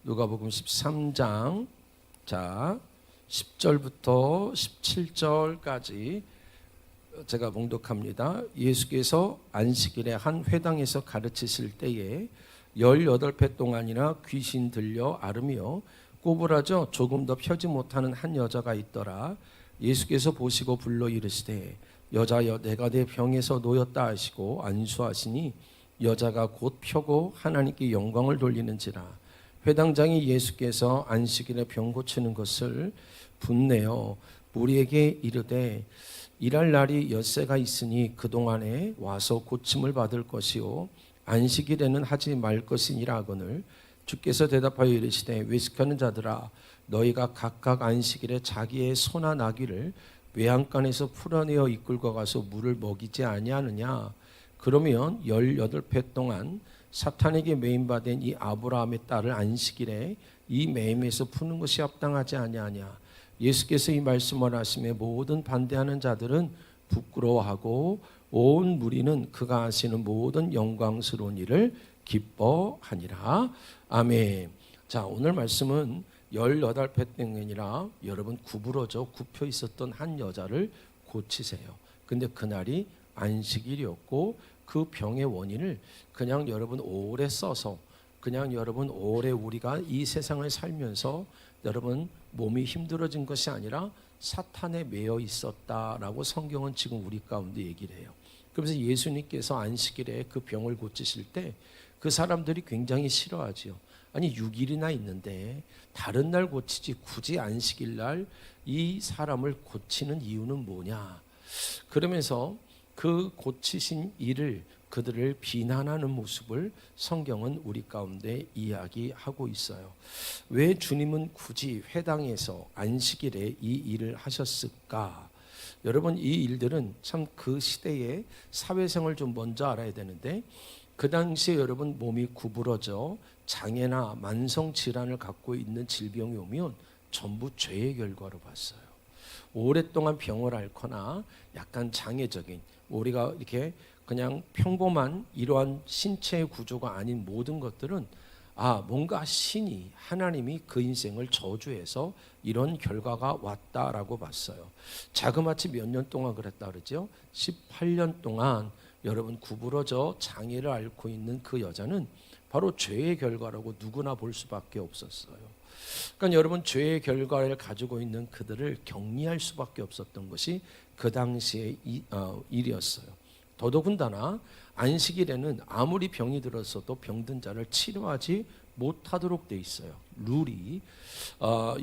누가복음 13장 자 10절부터 17절까지 제가 봉독합니다. 예수께서 안식일에 한 회당에서 가르치실 때에 18배 동안이나 귀신 들려 앓으며 꼬부라져 조금 더 펴지 못하는 한 여자가 있더라. 예수께서 보시고 불러 이르시되 여자여 내가 내 병에서 놓였다 하시고 안수하시니 여자가 곧 펴고 하나님께 영광을 돌리는지라. 회당장이 예수께서 안식일에 병 고치는 것을 분내어 우리에게 이르되 일할 날이 엿새가 있으니 그동안에 와서 고침을 받을 것이요 안식일에는 하지 말 것이니라 하거늘 주께서 대답하여 이르시되 외식하는 자들아 너희가 각각 안식일에 자기의 소나 나귀를 외양간에서 풀어내어 이끌고 가서 물을 먹이지 아니하느냐. 그러면 18배 동안 사탄에게 매임받은 이 아브라함의 딸을 안식일에 이 매임에서 푸는 것이 합당하지 아니하냐. 예수께서 이 말씀을 하시며 모든 반대하는 자들은 부끄러워하고 온 무리는 그가 하시는 모든 영광스러운 일을 기뻐하니라. 아멘. 자, 오늘 말씀은 18배 동안이라 여러분 구부러져 굽혀 있었던 한 여자를 고치세요. 근데 그날이 안식일이었고 그 병의 원인을 그냥 여러분 오래 써서 그냥 여러분 오래 우리가 이 세상을 살면서 여러분 몸이 힘들어진 것이 아니라 사탄에 매여 있었다라고 성경은 지금 우리 가운데 얘기를 해요. 그래서 예수님께서 안식일에 그 병을 고치실 때 그 사람들이 굉장히 싫어하지요. 아니 6일이나 있는데 다른 날 고치지 굳이 안식일 날 이 사람을 고치는 이유는 뭐냐. 그러면서 그 고치신 일을 그들을 비난하는 모습을 성경은 우리 가운데 이야기하고 있어요. 왜 주님은 굳이 회당에서 안식일에 이 일을 하셨을까? 여러분 이 일들은 참 그 시대의 사회생활을 좀 먼저 알아야 되는데 그 당시에 여러분 몸이 구부러져 장애나 만성 질환을 갖고 있는 질병이 오면 전부 죄의 결과로 봤어요. 오랫동안 병을 앓거나 약간 장애적인 우리가 이렇게 그냥 평범한 이러한 신체의 구조가 아닌 모든 것들은 뭔가 신이 하나님이 그 인생을 저주해서 이런 결과가 왔다라고 봤어요. 자그마치 몇 년 동안 그랬다 그러죠. 18년 동안 여러분 구부러져 장애를 앓고 있는 그 여자는 바로 죄의 결과라고 누구나 볼 수밖에 없었어요. 그러니까 여러분 죄의 결과를 가지고 있는 그들을 격리할 수밖에 없었던 것이 그 당시의 일이었어요. 더더군다나 안식일에는 아무리 병이 들었어도 병든 자를 치료하지 못하도록 돼 있어요. 룰이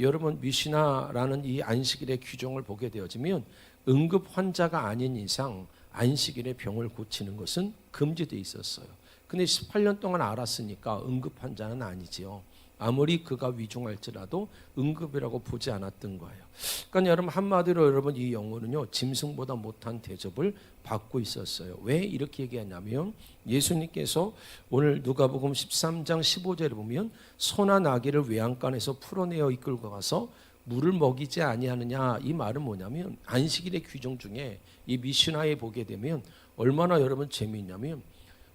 여러분 미시나라는 이 안식일의 규정을 보게 되어지면 응급 환자가 아닌 이상 안식일에 병을 고치는 것은 금지돼 있었어요. 근데 18년 동안 알았으니까 응급 환자는 아니지요. 아무리 그가 위중할지라도 응급이라고 보지 않았던 거예요. 그러니까 여러분 한마디로 여러분 이 영혼은요 짐승보다 못한 대접을 받고 있었어요. 왜 이렇게 얘기하냐면 예수님께서 오늘 누가복음 13장 15절에 보면 소나 나귀를 외양간에서 풀어내어 이끌고 가서 물을 먹이지 아니하느냐. 이 말은 뭐냐면 안식일의 규정 중에 이 미시나에 보게 되면 얼마나 여러분 재미있냐면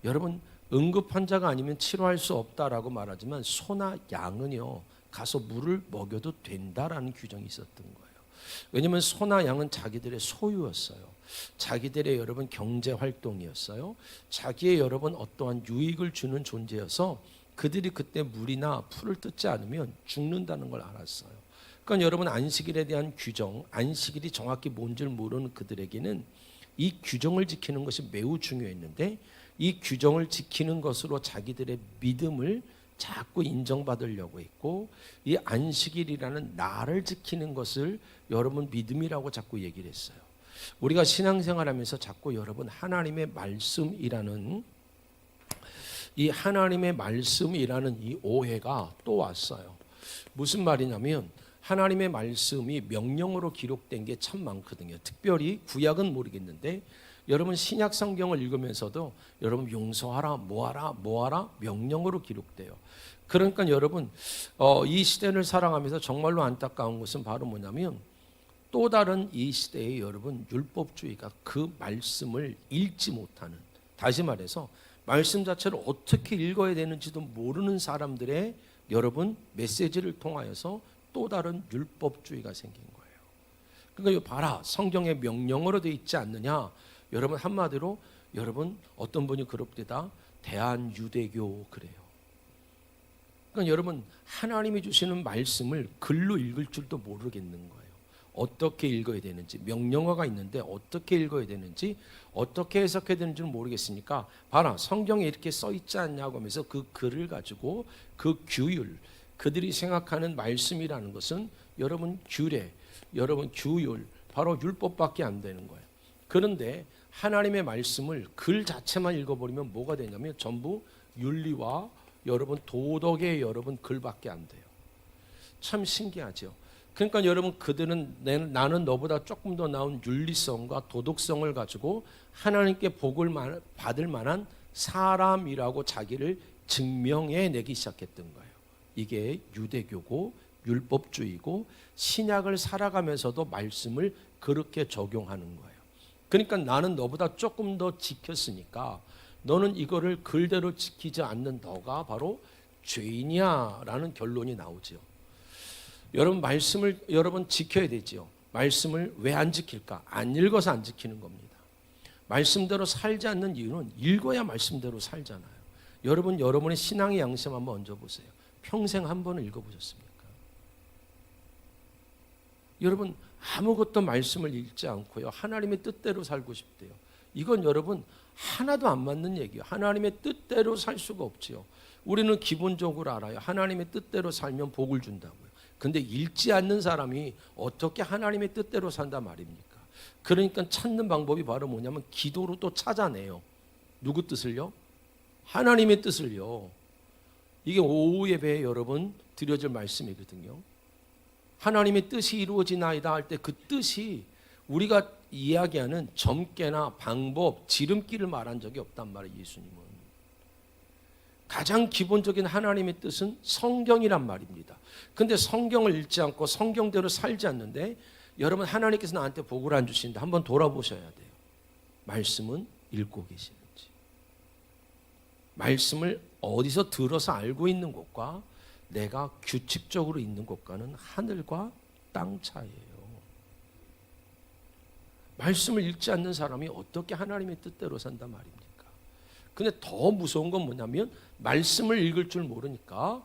여러분 응급 환자가 아니면 치료할 수 없다라고 말하지만 소나 양은요 가서 물을 먹여도 된다라는 규정이 있었던 거예요. 왜냐하면 소나 양은 자기들의 소유였어요. 자기들의 여러분 경제 활동이었어요. 자기의 여러분 어떠한 유익을 주는 존재여서 그들이 그때 물이나 풀을 뜯지 않으면 죽는다는 걸 알았어요. 그러니까 여러분 안식일에 대한 규정, 안식일이 정확히 뭔지를 모르는 그들에게는 이 규정을 지키는 것이 매우 중요했는데 이 규정을 지키는 것으로 자기들의 믿음을 자꾸 인정받으려고 했고 이 안식일이라는 날을 지키는 것을 여러분 믿음이라고 자꾸 얘기를 했어요. 우리가 신앙생활하면서 자꾸 여러분 하나님의 말씀이라는 이 하나님의 말씀이라는 이 오해가 또 왔어요. 무슨 말이냐면 하나님의 말씀이 명령으로 기록된 게 참 많거든요. 특별히 구약은 모르겠는데 여러분 신약 성경을 읽으면서도 여러분 용서하라 뭐하라 명령으로 기록돼요. 그러니까 여러분 이 시대를 살아가면서 정말로 안타까운 것은 바로 뭐냐면 또 다른 이 시대의 여러분 율법주의가 그 말씀을 읽지 못하는, 다시 말해서 말씀 자체를 어떻게 읽어야 되는지도 모르는 사람들의 여러분 메시지를 통하여서 또 다른 율법주의가 생긴 거예요. 그러니까 이거 봐라, 성경에 명령어로 되어 있지 않느냐. 여러분 한마디로 여러분 어떤 분이 그럽니다. 대한유대교 그래요. 그러니까 여러분 하나님이 주시는 말씀을 글로 읽을 줄도 모르겠는 거예요. 어떻게 읽어야 되는지, 명령어가 있는데 어떻게 읽어야 되는지, 어떻게 해석해야 되는지는 모르겠으니까 봐라, 성경에 이렇게 써 있지 않냐고 하면서 그 글을 가지고 그 규율, 그들이 생각하는 말씀이라는 것은 여러분 규례, 여러분 규율, 바로 율법밖에 안 되는 거예요. 그런데 하나님의 말씀을 글 자체만 읽어버리면 뭐가 되냐면 전부 윤리와 여러분 도덕의 여러분 글밖에 안 돼요. 참 신기하죠. 그러니까 여러분 그들은 나는 너보다 조금 더 나은 윤리성과 도덕성을 가지고 하나님께 복을 받을 만한 사람이라고 자기를 증명해내기 시작했던 거예요. 이게 유대교고 율법주의고 신약을 살아가면서도 말씀을 그렇게 적용하는 거예요. 그러니까 나는 너보다 조금 더 지켰으니까 너는 이거를 글대로 지키지 않는 너가 바로 죄인이야 라는 결론이 나오죠. 여러분 말씀을 여러분 지켜야 되죠. 말씀을 왜 안 지킬까? 안 읽어서 안 지키는 겁니다. 말씀대로 살지 않는 이유는 읽어야 말씀대로 살잖아요. 여러분 여러분의 신앙의 양심 한번 얹어보세요. 평생 한 번은 읽어보셨습니까? 여러분 아무것도 말씀을 읽지 않고요 하나님의 뜻대로 살고 싶대요. 이건 여러분 하나도 안 맞는 얘기예요. 하나님의 뜻대로 살 수가 없지요. 우리는 기본적으로 알아요. 하나님의 뜻대로 살면 복을 준다고요. 근데 읽지 않는 사람이 어떻게 하나님의 뜻대로 산다 말입니까? 그러니까 찾는 방법이 바로 뭐냐면 기도로 또 찾아내요. 누구 뜻을요? 하나님의 뜻을요. 이게 오후 예배에 여러분 드려질 말씀이거든요. 하나님의 뜻이 이루어지나이다 할 때 그 뜻이 우리가 이야기하는 점괘나 방법, 지름길을 말한 적이 없단 말이에요. 예수님은. 가장 기본적인 하나님의 뜻은 성경이란 말입니다. 근데 성경을 읽지 않고 성경대로 살지 않는데 여러분 하나님께서 나한테 복을 안 주시는데 한번 돌아보셔야 돼요. 말씀은 읽고 계시는지. 말씀을 어디서 들어서 알고 있는 곳과 내가 규칙적으로 있는 곳과는 하늘과 땅 차이예요. 말씀을 읽지 않는 사람이 어떻게 하나님의 뜻대로 산다 말입니까? 근데 더 무서운 건 뭐냐면 말씀을 읽을 줄 모르니까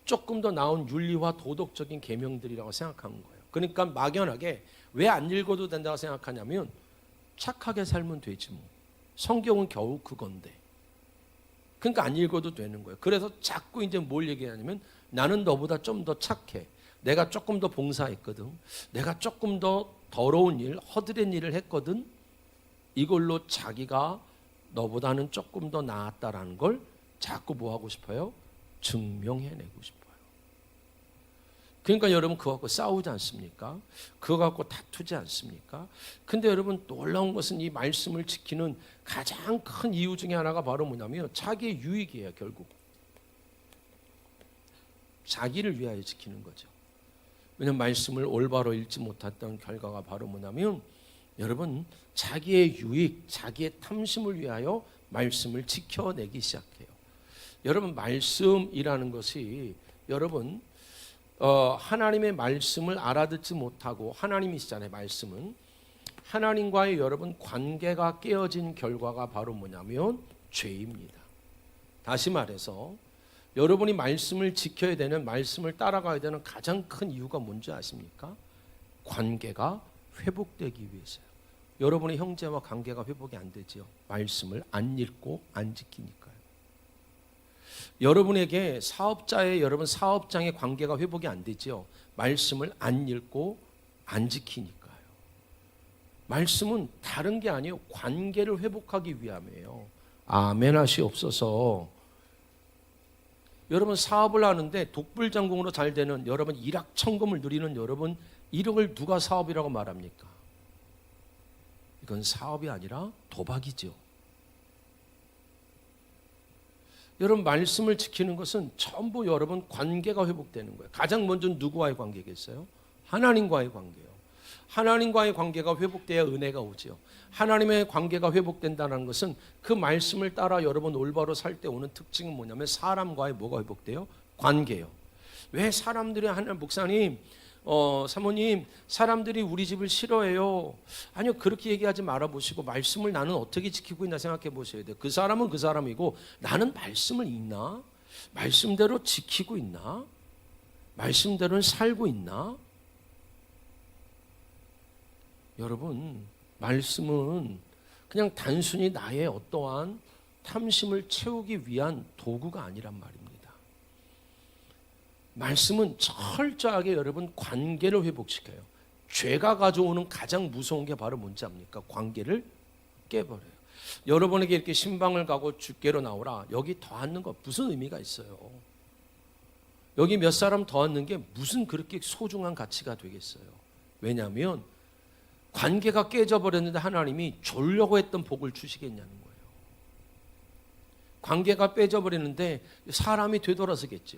조금 더 나은 윤리와 도덕적인 계명들이라고 생각한 거예요. 그러니까 막연하게 왜 안 읽어도 된다고 생각하냐면 착하게 살면 되지 뭐. 성경은 겨우 그건데. 그러니까 안 읽어도 되는 거예요. 그래서 자꾸 이제 뭘 얘기하냐면 나는 너보다 좀 더 착해. 내가 조금 더 봉사했거든. 내가 조금 더 더러운 일, 허드렛 일을 했거든. 이걸로 자기가 너보다는 조금 더 나았다라는 걸 자꾸 뭐 하고 싶어요? 증명해내고 싶어요. 그러니까 여러분 그거 갖고 싸우지 않습니까? 그거 갖고 다투지 않습니까? 근데 여러분 놀라운 것은 이 말씀을 지키는 가장 큰 이유 중에 하나가 바로 뭐냐면 자기의 유익이에요. 결국 자기를 위하여 지키는 거죠. 왜냐하면 말씀을 올바로 읽지 못했던 결과가 바로 뭐냐면 여러분 자기의 유익, 자기의 탐심을 위하여 말씀을 지켜내기 시작해요. 여러분 말씀이라는 것이 여러분 하나님의 말씀을 알아듣지 못하고 하나님이시잖아요. 말씀은 하나님과의 여러분 관계가 깨어진 결과가 바로 뭐냐면 죄입니다. 다시 말해서 여러분이 말씀을 지켜야 되는, 말씀을 따라가야 되는 가장 큰 이유가 뭔지 아십니까? 관계가 회복되기 위해서요. 여러분의 형제와 관계가 회복이 안 되지요. 말씀을 안 읽고 안 지키니까요. 여러분에게 사업자의 여러분 사업장의 관계가 회복이 안 되지요. 말씀을 안 읽고 안 지키니까요. 말씀은 다른 게 아니에요. 관계를 회복하기 위함이에요. 아멘 하시옵소서. 여러분 사업을 하는데 독불장군으로 잘 되는 여러분 일확천금을 누리는 여러분 이력을 누가 사업이라고 말합니까? 이건 사업이 아니라 도박이죠. 여러분 말씀을 지키는 것은 전부 여러분 관계가 회복되는 거예요. 가장 먼저 누구와의 관계겠어요? 하나님과의 관계예요. 하나님과의 관계가 회복돼야 은혜가 오죠. 하나님의 관계가 회복된다는 것은 그 말씀을 따라 여러분 올바로 살 때 오는 특징은 뭐냐면 사람과의 뭐가 회복돼요? 관계예요. 왜 사람들이 하는 목사님, 사모님, 사람들이 우리 집을 싫어해요. 아니요, 그렇게 얘기하지 말아 보시고 말씀을 나는 어떻게 지키고 있나 생각해 보셔야 돼요. 그 사람은 그 사람이고 나는 말씀을 읽나? 말씀대로 지키고 있나? 말씀대로는 살고 있나? 여러분, 말씀은 그냥 단순히 나의 어떠한 탐심을 채우기 위한 도구가 아니란 말입니다. 말씀은 철저하게 여러분 관계를 회복시켜요. 죄가 가져오는 가장 무서운 게 바로 뭔지 압니까? 관계를 깨버려요. 여러분에게 이렇게 신방을 가고 주께로 나오라. 여기 더 앉는 거 무슨 의미가 있어요? 여기 몇 사람 더 앉는 게 무슨 그렇게 소중한 가치가 되겠어요? 왜냐하면 관계가 깨져버렸는데 하나님이 주려고 했던 복을 주시겠냐는 거예요. 관계가 깨져버리는데 사람이 되돌아서겠죠.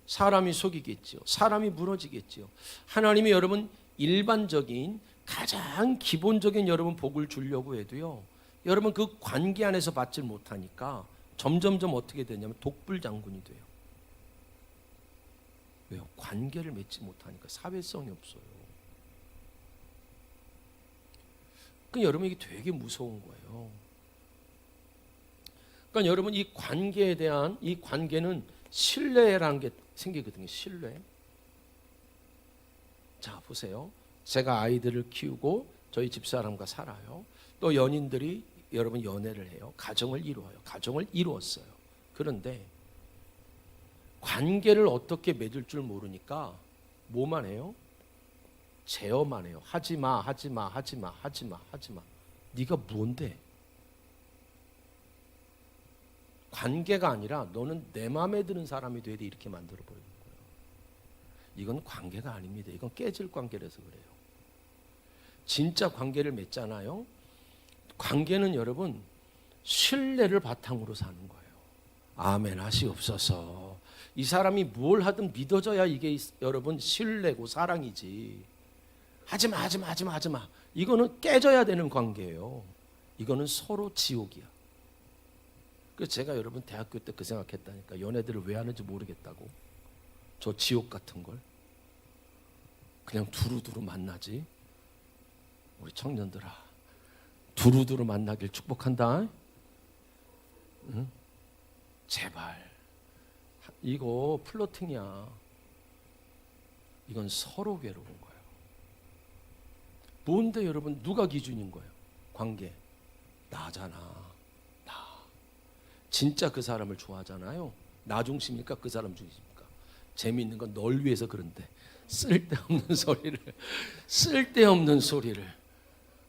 사람이 속이겠죠. 사람이 무너지겠죠. 하나님이 여러분 일반적인 가장 기본적인 여러분 복을 주려고 해도요. 여러분 그 관계 안에서 받질 못하니까 점점점 어떻게 되냐면 독불장군이 돼요. 왜요? 관계를 맺지 못하니까 사회성이 없어요. 그러니까 여러분 이게 되게 무서운 거예요. 그러니까 여러분 이 관계에 대한 이 관계는 신뢰라는 게 생기거든요. 신뢰. 자, 보세요. 제가 아이들을 키우고 저희 집사람과 살아요. 또 연인들이 여러분 연애를 해요. 가정을 이루어요. 가정을 이루었어요. 그런데 관계를 어떻게 맺을 줄 모르니까 뭐만 해요? 제어만 해요. 하지마, 하지마, 하지마, 하지마, 하지마. 네가 뭔데? 관계가 아니라 너는 내 마음에 드는 사람이 돼야 돼 이렇게 만들어 버리는 거예요. 이건 관계가 아닙니다. 이건 깨질 관계라서 그래요. 진짜 관계를 맺잖아요. 관계는 여러분 신뢰를 바탕으로 사는 거예요. 아멘 하시옵소서. 이 사람이 뭘 하든 믿어져야 이게 여러분 신뢰고 사랑이지. 하지마 하지마 하지마 하지마. 이거는 깨져야 되는 관계예요. 이거는 서로 지옥이야. 그래서 제가 여러분 대학교 때 그 생각했다니까. 연애들을 왜 하는지 모르겠다고. 저 지옥 같은 걸 그냥 두루두루 만나지. 우리 청년들아, 두루두루 만나길 축복한다. 응? 제발. 이거 플러팅이야. 이건 서로 괴로운 거예요. 뭔데 여러분 누가 기준인 거예요? 관계. 나잖아. 진짜 그 사람을 좋아하잖아요. 나 중심입니까? 그 사람 중심입니까? 재미있는 건 널 위해서 그런데 쓸데없는 소리를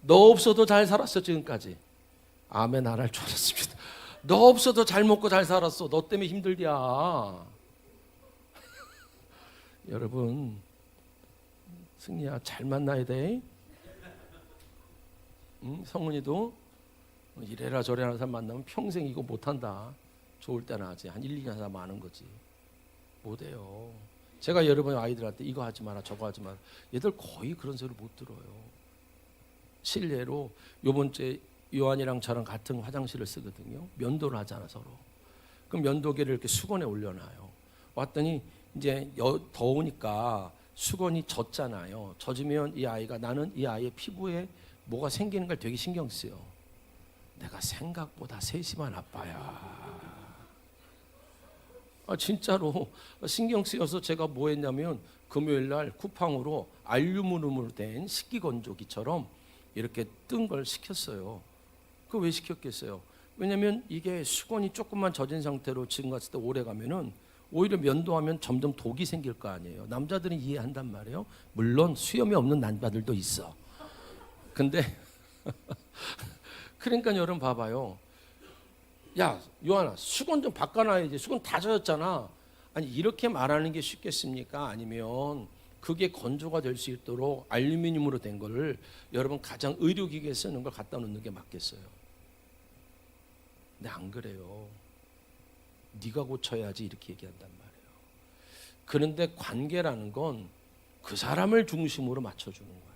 너 없어도 잘 살았어 지금까지. 아멘 안 할 줄 알았습니다. 너 없어도 잘 먹고 잘 살았어. 너 때문에 힘들디야. 여러분 승리야 잘 만나야 돼. 응? 성은이도 이래라 저래라 사람 만나면 평생 이거 못한다. 좋을 때나 하지. 한 1, 2년 하다 마는 거지. 못해요. 제가 여러분 아이들한테 이거 하지 마라 저거 하지 마라. 얘들 거의 그런 소리 못 들어요. 실례로 요번 주에 요한이랑 저랑 같은 화장실을 쓰거든요. 면도를 하잖아 서로. 그럼 면도기를 이렇게 수건에 올려놔요. 왔더니 이제 더우니까 수건이 젖잖아요. 젖으면 이 아이가 나는 이 아이의 피부에 뭐가 생기는 걸 되게 신경 쓰여. 내가 생각보다 세심한 아빠야. 진짜로 신경 쓰여서 제가 뭐 했냐면 금요일 날 쿠팡으로 알루미늄으로 된 식기건조기처럼 이렇게 뜬 걸 시켰어요. 그거 왜 시켰겠어요? 왜냐면 이게 수건이 조금만 젖은 상태로 지금 갔을 때 오래 가면은 오히려 면도하면 점점 독이 생길 거 아니에요. 남자들은 이해한단 말이에요. 물론 수염이 없는 남자들도 있어. 근데 그러니까 여러분 봐봐요. 야 요한아 수건 좀 바꿔놔야지. 수건 다 젖었잖아. 아니 이렇게 말하는 게 쉽겠습니까? 아니면 그게 건조가 될 수 있도록 알루미늄으로 된 거를 여러분 가장 의료기기에 쓰는 걸 갖다 놓는 게 맞겠어요? 근데 안 그래요. 네가 고쳐야지 이렇게 얘기한단 말이에요. 그런데 관계라는 건 그 사람을 중심으로 맞춰주는 거예요.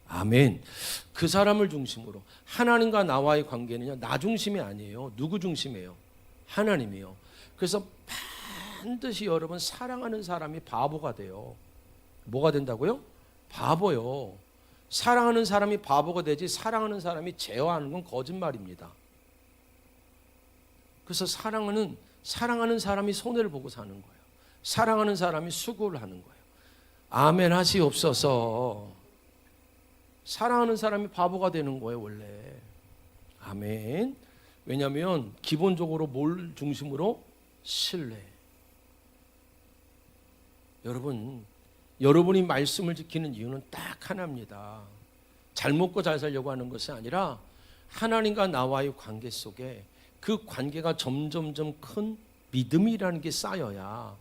아멘. 그 사람을 중심으로. 하나님과 나와의 관계는요 나 중심이 아니에요. 누구 중심이에요? 하나님이요. 그래서 반드시 여러분 사랑하는 사람이 바보가 돼요. 뭐가 된다고요? 바보요. 사랑하는 사람이 바보가 되지 사랑하는 사람이 제어하는 건 거짓말입니다. 그래서 사랑하는 사람이 손해를 보고 사는 거예요. 사랑하는 사람이 수고를 하는 거예요. 아멘 하시옵소서. 사랑하는 사람이 바보가 되는 거예요, 원래. 아멘. 왜냐하면 기본적으로 뭘 중심으로? 신뢰. 여러분이 말씀을 지키는 이유는 딱 하나입니다. 잘 먹고 잘 살려고 하는 것이 아니라 하나님과 나와의 관계 속에 그 관계가 점점점 큰 믿음이라는 게 쌓여야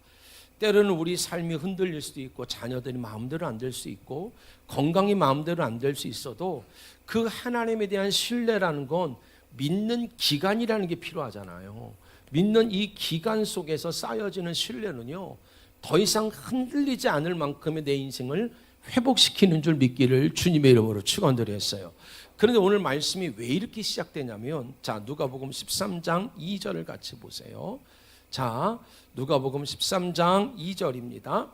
때로는 우리 삶이 흔들릴 수도 있고 자녀들이 마음대로 안 될 수 있고 건강이 마음대로 안 될 수 있어도 그 하나님에 대한 신뢰라는 건 믿는 기간이라는 게 필요하잖아요. 믿는 이 기간 속에서 쌓여지는 신뢰는요, 더 이상 흔들리지 않을 만큼의 내 인생을 회복시키는 줄 믿기를 주님의 이름으로 축원드렸어요. 그런데 오늘 말씀이 왜 이렇게 시작되냐면, 자, 누가복음 13장 2절을 같이 보세요. 자, 누가복음 13장 2절입니다.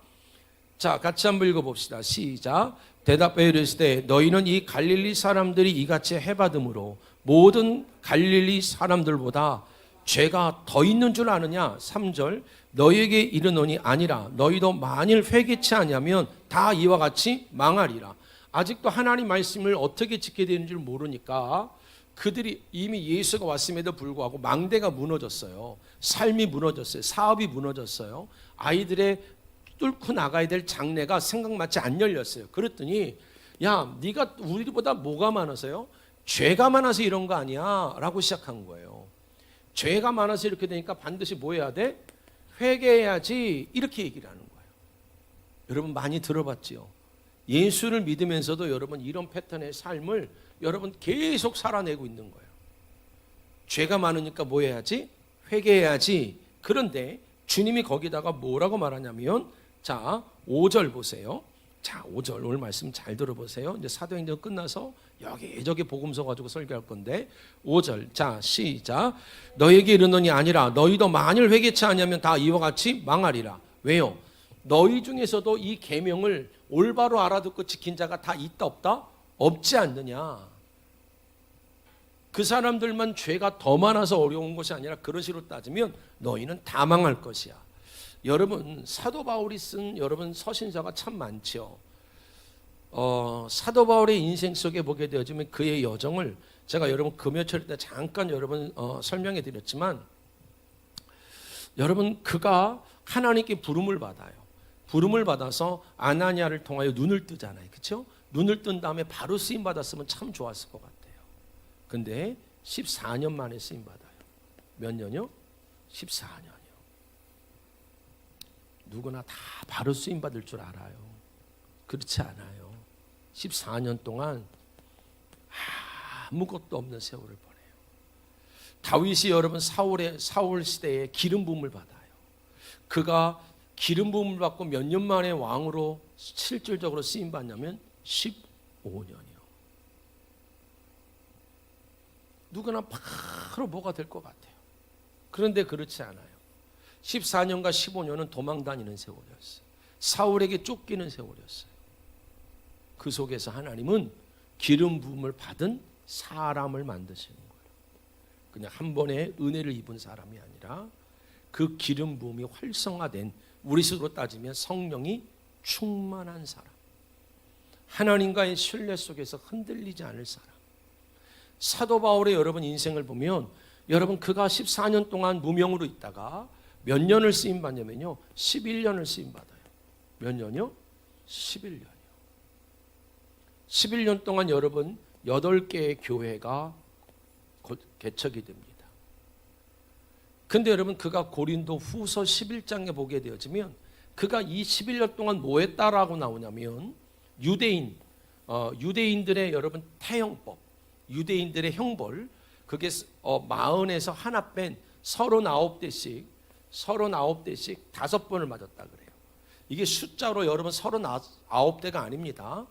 자, 같이 한번 읽어봅시다. 시작. 대답하여 이르시되 너희는 이 갈릴리 사람들이 이같이 해받음으로 모든 갈릴리 사람들보다 죄가 더 있는 줄 아느냐. 3절. 너희에게 이르노니 아니라 너희도 만일 회개치 아니하면 다 이와 같이 망하리라. 아직도 하나님 말씀을 어떻게 지켜야 되는지 모르니까 그들이 이미 예수가 왔음에도 불구하고 망대가 무너졌어요. 삶이 무너졌어요. 사업이 무너졌어요. 아이들의 뚫고 나가야 될 장래가 생각맞지 안 열렸어요. 그랬더니 야, 네가 우리보다 뭐가 많아서요? 죄가 많아서 이런 거 아니야? 라고 시작한 거예요. 죄가 많아서 이렇게 되니까 반드시 뭐 해야 돼? 회개해야지. 이렇게 얘기를 하는 거예요. 여러분 많이 들어봤지요? 예수를 믿으면서도 여러분 이런 패턴의 삶을 여러분 계속 살아내고 있는 거예요. 죄가 많으니까 뭐 해야지? 회개해야지. 그런데 주님이 거기다가 뭐라고 말하냐면, 자, 5절 보세요. 자, 5절 오늘 말씀 잘 들어보세요. 이제 사도행전 끝나서 여기저기 복음서 가지고 설교할 건데 5절. 자, 시작. 너희에게 이르노니 아니라 너희도 만일 회개치 아니하면 다 이와 같이 망하리라. 왜요? 너희 중에서도 이 계명을 올바로 알아듣고 지킨 자가 다 있다 없다? 없지 않느냐. 그 사람들만 죄가 더 많아서 어려운 것이 아니라 그런 식으로 따지면 너희는 다 망할 것이야. 여러분 사도 바울이 쓴 여러분 서신서가 참 많죠. 사도 바울의 인생 속에 보게 되어지면 그의 여정을 제가 여러분 금요철 때 잠깐 여러분 설명해 드렸지만, 여러분 그가 하나님께 부름을 받아요. 부름을 받아서 아나니아를 통하여 눈을 뜨잖아요. 그렇죠? 눈을 뜬 다음에 바로 쓰임 받았으면 참 좋았을 것 같아요. 근데 14년 만에 쓰임 받아요. 몇 년이요? 14년이요. 누구나 다 바로 쓰임 받을 줄 알아요. 그렇지 않아요. 14년 동안 아무것도 없는 세월을 보내요. 다윗이 여러분 사울 시대에 기름 부음을 받아요. 그가 기름 부음을 받고 몇 년 만에 왕으로 실질적으로 쓰임 받냐면 15년이요. 누구나 바로 뭐가 될 것 같아요. 그런데 그렇지 않아요. 14년과 15년은 도망 다니는 세월이었어요. 사울에게 쫓기는 세월이었어요. 그 속에서 하나님은 기름 부음을 받은 사람을 만드시는 거예요. 그냥 한 번에 은혜를 입은 사람이 아니라 그 기름 부음이 활성화된, 우리식으로 따지면 성령이 충만한 사람, 하나님과의 신뢰 속에서 흔들리지 않을 사람. 사도 바울의 여러분 인생을 보면 여러분 그가 14년 동안 무명으로 있다가 몇 년을 쓰임 받냐면요 11년을 쓰임 받아요. 몇 년이요? 11년이요. 11년 동안 여러분 8개의 교회가 개척이 됩니다. 근데 여러분 그가 고린도 후서 11장에 보게 되어지면 그가 이 11년 동안 뭐 했다라고 나오냐면 유대인들의 여러분 태형법, 유대인들의 형벌, 그게 40에서 하나 뺀 39대씩 5번을 맞았다 그래요. 이게 숫자로 여러분 39대가 아닙니다.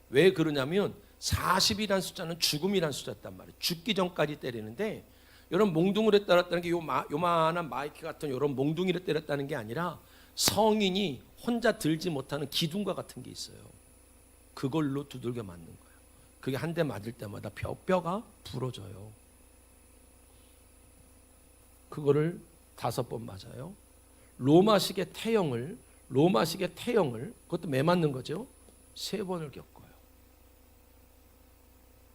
왜 그러냐면 40이라는 숫자는 죽음이라는 숫자였단 말이에요. 죽기 전까지 때리는데 여러분 몽둥이를 때렸다는 게 요만한 마이크 같은 이런 몽둥이를 때렸다는 게 아니라 성인이 혼자 들지 못하는 기둥과 같은 게 있어요. 그걸로 두들겨 맞는 거예요. 그게 한 대 맞을 때마다 뼈가 부러져요. 그거를 5번 맞아요. 로마식의 태형을 그것도 매 맞는 거죠. 3번을 겪어요.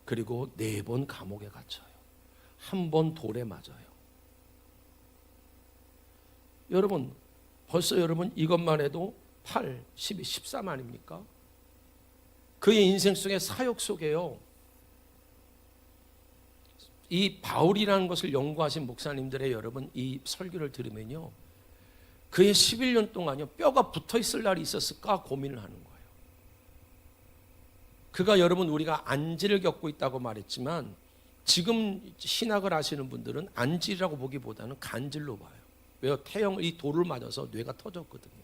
그리고 4번 감옥에 갇혀요. 1번 돌에 맞아요. 여러분 벌써 여러분 이것만 해도 8, 12, 13 아닙니까? 그의 인생 속의 사역 속에요. 이 바울이라는 것을 연구하신 목사님들의 여러분 이 설교를 들으면요. 그의 11년 동안요. 뼈가 붙어 있을 날이 있었을까 고민을 하는 거예요. 그가 여러분 우리가 안지를 겪고 있다고 말했지만 지금 신학을 하시는 분들은 안지라고 보기보다는 간질로 봐요. 왜요? 태형 이 돌을 맞아서 뇌가 터졌거든요.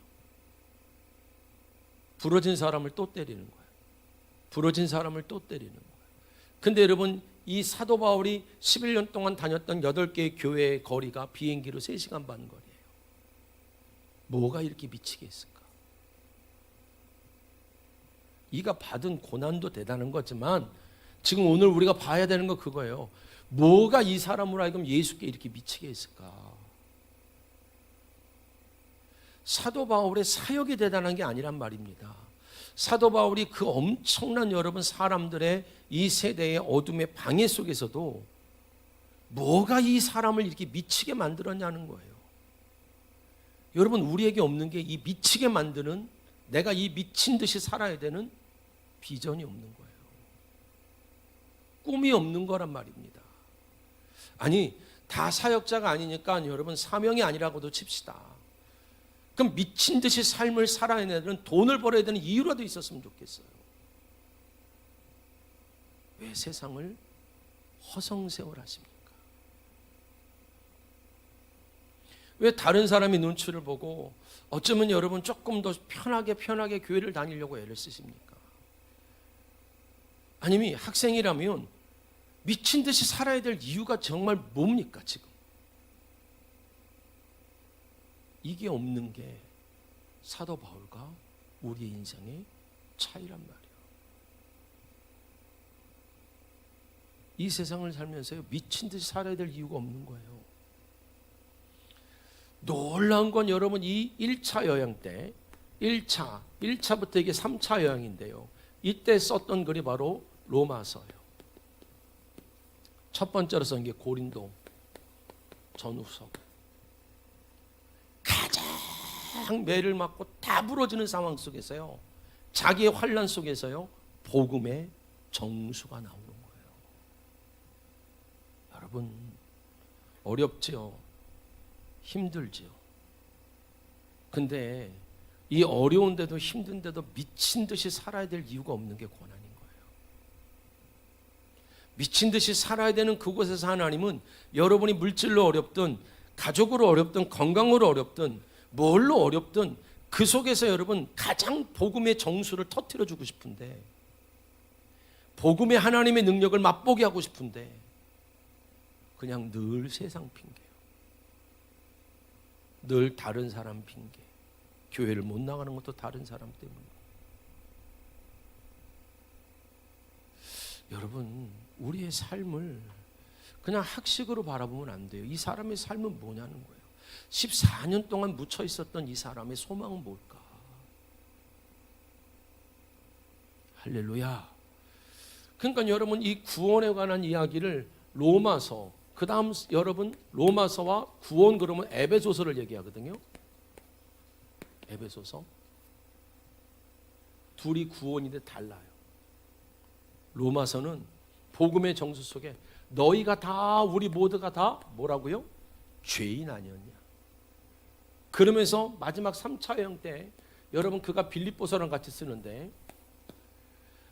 부러진 사람을 또 때리는 거예요. 부러진 사람을 또 때리는 거예요. 근데 여러분 이 사도 바울이 11년 동안 다녔던 8개의 교회의 거리가 비행기로 3시간 반 거리예요. 뭐가 이렇게 미치게 했을까? 이가 받은 고난도 대단한 거지만 지금 오늘 우리가 봐야 되는 거 그거예요. 뭐가 이 사람으로 하여금 예수께 이렇게 미치게 했을까? 사도 바울의 사역이 대단한 게 아니란 말입니다. 사도 바울이 그 엄청난 여러분 사람들의 이 세대의 어둠의 방해 속에서도 뭐가 이 사람을 이렇게 미치게 만들었냐는 거예요. 여러분 우리에게 없는 게 이 미치게 만드는 내가 이 미친 듯이 살아야 되는 비전이 없는 거예요. 꿈이 없는 거란 말입니다. 아니 다 사역자가 아니니까 여러분 사명이 아니라고도 칩시다. 그럼 미친 듯이 삶을 살아야 되는 돈을 벌어야 되는 이유라도 있었으면 좋겠어요. 왜 세상을 허송세월하십니까? 왜 다른 사람의 눈치를 보고 어쩌면 여러분 조금 더 편하게 교회를 다니려고 애를 쓰십니까? 아니면 학생이라면 미친 듯이 살아야 될 이유가 정말 뭡니까 지금? 이게 없는 게 사도 바울과 우리의 인생의 차이란 말이에요. 이 세상을 살면서 미친 듯이 살아야 될 이유가 없는 거예요. 놀라운 건 여러분 이 1차 여행 때 1차부터 이게 3차 여행인데요. 이때 썼던 글이 바로 로마서예요. 첫 번째로 쓴 게 고린도 전후서. 가장 매를 맞고 다 부러지는 상황 속에서요. 자기의 환난 속에서요. 복음의 정수가 나오는 거예요. 여러분 어렵지요. 힘들지요. 근데 이 어려운데도 힘든데도 미친 듯이 살아야 될 이유가 없는 게 고난인 거예요. 미친 듯이 살아야 되는 그곳에서 하나님은 여러분이 물질로 어렵든 가족으로 어렵든 건강으로 어렵든 뭘로 어렵든 그 속에서 여러분 가장 복음의 정수를 터뜨려 주고 싶은데 복음의 하나님의 능력을 맛보게 하고 싶은데 그냥 늘 세상 핑계예요. 늘 다른 사람 핑계. 교회를 못 나가는 것도 다른 사람 때문에. 여러분 우리의 삶을 그냥 학식으로 바라보면 안 돼요. 이 사람의 삶은 뭐냐는 거예요. 14년 동안 묻혀 있었던 이 사람의 소망은 뭘까? 할렐루야. 그러니까 여러분 이 구원에 관한 이야기를 로마서, 그 다음 여러분 로마서와 구원 그러면 에베소서를 얘기하거든요. 에베소서. 둘이 구원인데 달라요. 로마서는 복음의 정수 속에 너희가 다 우리 모두가 다 뭐라고요? 죄인 아니었냐. 그러면서 마지막 3차 여행 때 여러분 그가 빌립보서랑 같이 쓰는데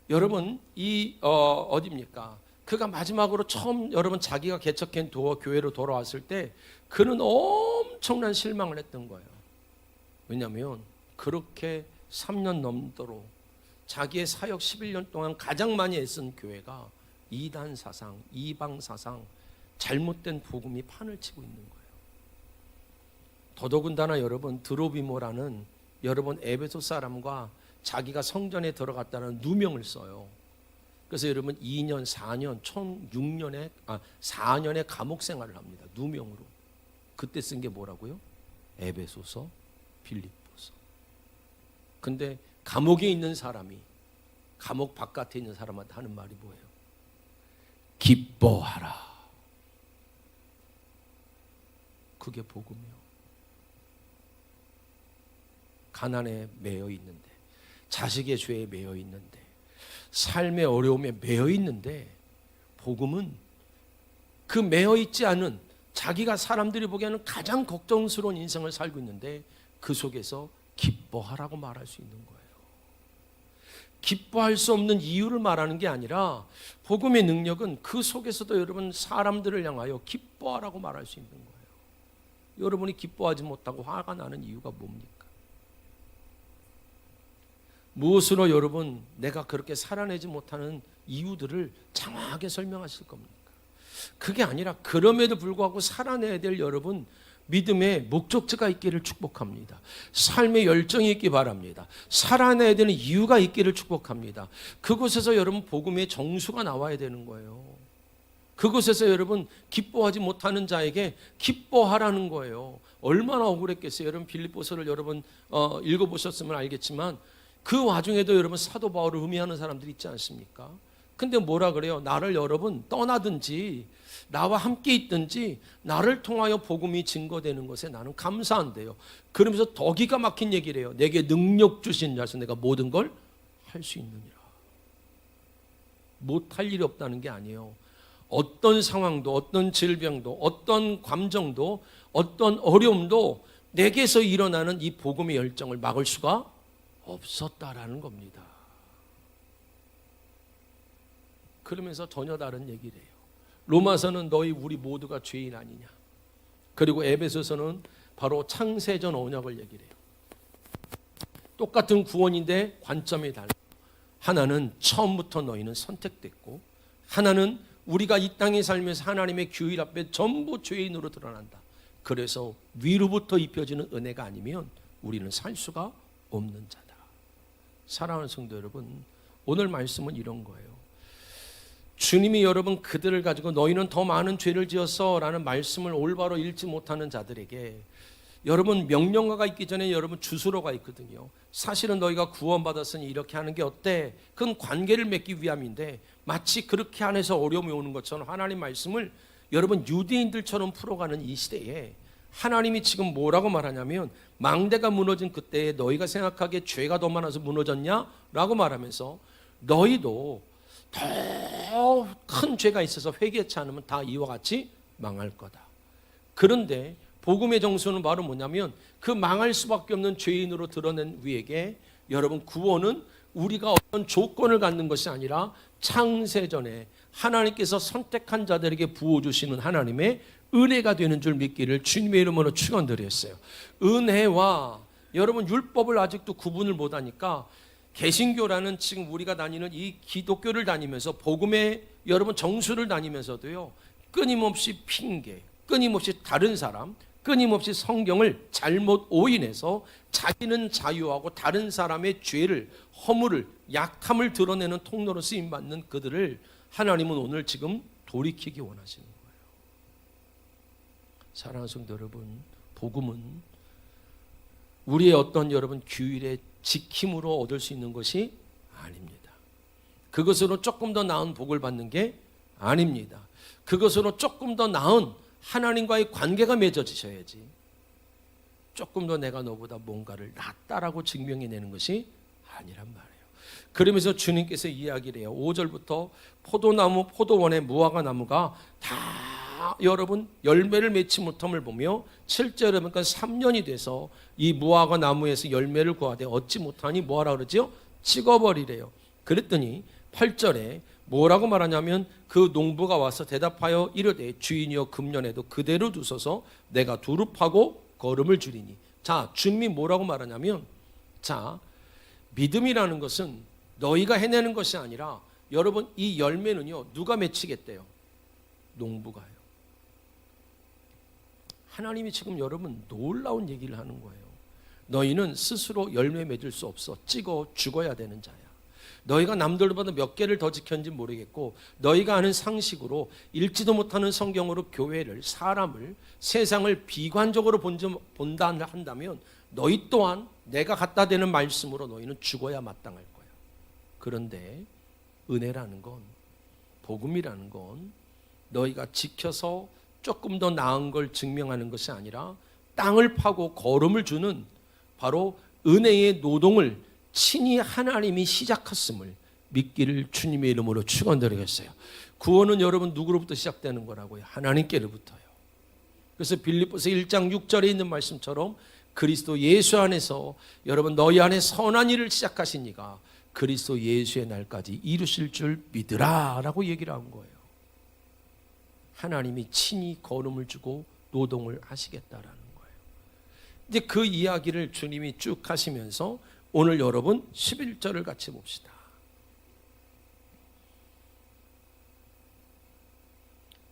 여러분 이 어디입니까? 그가 마지막으로 처음 여러분 자기가 개척한 교회로 돌아왔을 때 그는 엄청난 실망을 했던 거예요. 왜냐하면 그렇게 3년 넘도록 자기의 사역 11년 동안 가장 많이 애쓴 교회가 이단 사상, 이방 사상, 잘못된 복음이 판을 치고 있는 거예요. 더더군다나 여러분 드로비모라는 여러분 에베소 사람과 자기가 성전에 들어갔다는 누명을 써요. 그래서 여러분 2년, 4년, 총 4년의 감옥 생활을 합니다. 누명으로. 그때 쓴 게 뭐라고요? 에베소서, 빌립보서. 근데 감옥에 있는 사람이 감옥 바깥에 있는 사람한테 하는 말이 뭐예요? 기뻐하라. 그게 복음이요. 가난에 매여 있는데, 자식의 죄에 매여 있는데, 삶의 어려움에 매여 있는데, 복음은 그 매여 있지 않은 자기가 사람들이 보기에는 가장 걱정스러운 인생을 살고 있는데 그 속에서 기뻐하라고 말할 수 있는 거예요. 기뻐할 수 없는 이유를 말하는 게 아니라 복음의 능력은 그 속에서도 여러분 사람들을 향하여 기뻐하라고 말할 수 있는 거예요. 여러분이 기뻐하지 못하고 화가 나는 이유가 뭡니까? 무엇으로 여러분 내가 그렇게 살아내지 못하는 이유들을 장황하게 설명하실 겁니까? 그게 아니라 그럼에도 불구하고 살아내야 될 여러분 믿음의 목적지가 있기를 축복합니다. 삶의 열정이 있기 바랍니다. 살아내야 되는 이유가 있기를 축복합니다. 그곳에서 여러분 복음의 정수가 나와야 되는 거예요. 그곳에서 여러분 기뻐하지 못하는 자에게 기뻐하라는 거예요. 얼마나 억울했겠어요. 여러분 빌립보서를 여러분 읽어보셨으면 알겠지만 그 와중에도 여러분 사도 바울을 음해하는 사람들이 있지 않습니까? 근데 뭐라 그래요? 나를 여러분 떠나든지 나와 함께 있든지 나를 통하여 복음이 증거되는 것에 나는 감사한데요. 그러면서 더 기가 막힌 얘기를 해요. 내게 능력 주신 자서 내가 모든 걸 할 수 있느니라. 못할 일이 없다는 게 아니에요. 어떤 상황도 어떤 질병도 어떤 감정도 어떤 어려움도 내게서 일어나는 이 복음의 열정을 막을 수가 없었다라는 겁니다. 그러면서 전혀 다른 얘기를 해요. 로마서는 너희 우리 모두가 죄인 아니냐. 그리고 에베소서는 바로 창세전 언약을 얘기를 해요. 똑같은 구원인데 관점이 달라요. 하나는 처음부터 너희는 선택됐고 하나는 우리가 이 땅에 살면서 하나님의 규율 앞에 전부 죄인으로 드러난다. 그래서 위로부터 입혀지는 은혜가 아니면 우리는 살 수가 없는 자다. 사랑하는 성도 여러분, 오늘 말씀은 이런 거예요. 주님이 여러분 그들을 가지고 너희는 더 많은 죄를 지었어 라는 말씀을 올바로 읽지 못하는 자들에게 여러분 명령어가 있기 전에 여러분 주소로가 있거든요. 사실은 너희가 구원받았으니 이렇게 하는 게 어때? 그건 관계를 맺기 위함인데 마치 그렇게 안에서 어려움이 오는 것처럼 하나님 말씀을 여러분 유대인들처럼 풀어가는 이 시대에 하나님이 지금 뭐라고 말하냐면 망대가 무너진 그때에 너희가 생각하기에 죄가 더 많아서 무너졌냐? 라고 말하면서 너희도 더 큰 죄가 있어서 회개치 않으면 다 이와 같이 망할 거다. 그런데 복음의 정수는 바로 뭐냐면 그 망할 수밖에 없는 죄인으로 드러낸 우리에게 여러분 구원은 우리가 어떤 조건을 갖는 것이 아니라 창세전에 하나님께서 선택한 자들에게 부어주시는 하나님의 은혜가 되는 줄 믿기를 주님의 이름으로 축원드렸어요. 은혜와 여러분 율법을 아직도 구분을 못하니까 개신교라는 지금 우리가 다니는 이 기독교를 다니면서 복음의 여러분 정수를 다니면서도요 끊임없이 핑계, 끊임없이 다른 사람, 끊임없이 성경을 잘못 오인해서 자기는 자유하고 다른 사람의 죄를, 허물을, 약함을 드러내는 통로로 쓰임받는 그들을 하나님은 오늘 지금 돌이키기 원하시는 거예요. 사랑하는 성도 여러분, 복음은 우리의 어떤 여러분 규율의 지킴으로 얻을 수 있는 것이 아닙니다. 그것으로 조금 더 나은 복을 받는 게 아닙니다. 그것으로 조금 더 나은 하나님과의 관계가 맺어지셔야지 조금 더 내가 너보다 뭔가를 낫다라고 증명해내는 것이 아니란 말이에요. 그러면서 주님께서 이야기를 해요. 5절부터 포도나무, 포도원의 무화과 나무가 다 여러분 열매를 맺지 못함을 보며 7절에 보니까 3년이 돼서 이 무화과 나무에서 열매를 구하되 얻지 못하니 뭐하라 그러죠? 찍어버리래요. 그랬더니 8절에 뭐라고 말하냐면 그 농부가 와서 대답하여 이르되 주인이여 금년에도 그대로 두소서 내가 두릅하고 거름을 주리니. 자, 주님이 뭐라고 말하냐면 자, 믿음이라는 것은 너희가 해내는 것이 아니라 여러분 이 열매는요 누가 맺히겠대요? 농부가요. 하나님이 지금 여러분 놀라운 얘기를 하는 거예요. 너희는 스스로 열매 맺을 수 없어. 찍어 죽어야 되는 자야. 너희가 남들보다 몇 개를 더 지켰는지 모르겠고 너희가 아는 상식으로 읽지도 못하는 성경으로 교회를, 사람을, 세상을 비관적으로 본다 한다면 너희 또한 내가 갖다 대는 말씀으로 너희는 죽어야 마땅할 거야. 그런데 은혜라는 건, 복음이라는 건 너희가 지켜서 조금 더 나은 걸 증명하는 것이 아니라 땅을 파고 거름을 주는 바로 은혜의 노동을 친히 하나님이 시작했음을 믿기를 주님의 이름으로 축원드리겠어요. 구원은 여러분 누구로부터 시작되는 거라고요? 하나님께로부터요. 그래서 빌립보서 1장 6절에 있는 말씀처럼 그리스도 예수 안에서 여러분 너희 안에 선한 일을 시작하신 이가 그리스도 예수의 날까지 이루실 줄 믿으라 라고 얘기를 한 거예요. 하나님이 친히 거름을 주고 노동을 하시겠다라는 거예요. 이제 그 이야기를 주님이 쭉 하시면서 오늘 여러분 11절을 같이 봅시다.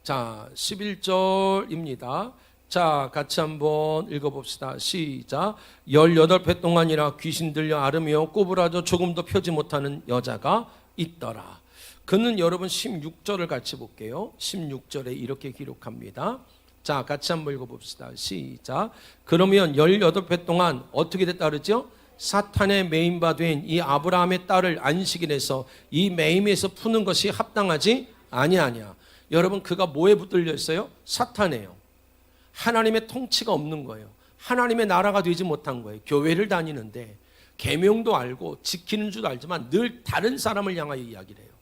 자, 11절입니다. 자, 같이 한번 읽어봅시다. 시작. 18배 동안이나 귀신 들려 앓으며 꼬부라져 조금도 펴지 못하는 여자가 있더라. 그는 여러분 16절을 같이 볼게요. 16절에 이렇게 기록합니다. 자, 같이 한번 읽어봅시다. 시작. 그러면 18배 동안 어떻게 됐다 그러죠? 사탄의 매임바 된 이 아브라함의 딸을 안식일에서 이 매임에서 푸는 것이 합당하지 아니하냐. 여러분 그가 뭐에 붙들려 있어요? 사탄이에요. 하나님의 통치가 없는 거예요. 하나님의 나라가 되지 못한 거예요. 교회를 다니는데 계명도 알고 지키는 줄도 알지만 늘 다른 사람을 향하여 이야기를 해요.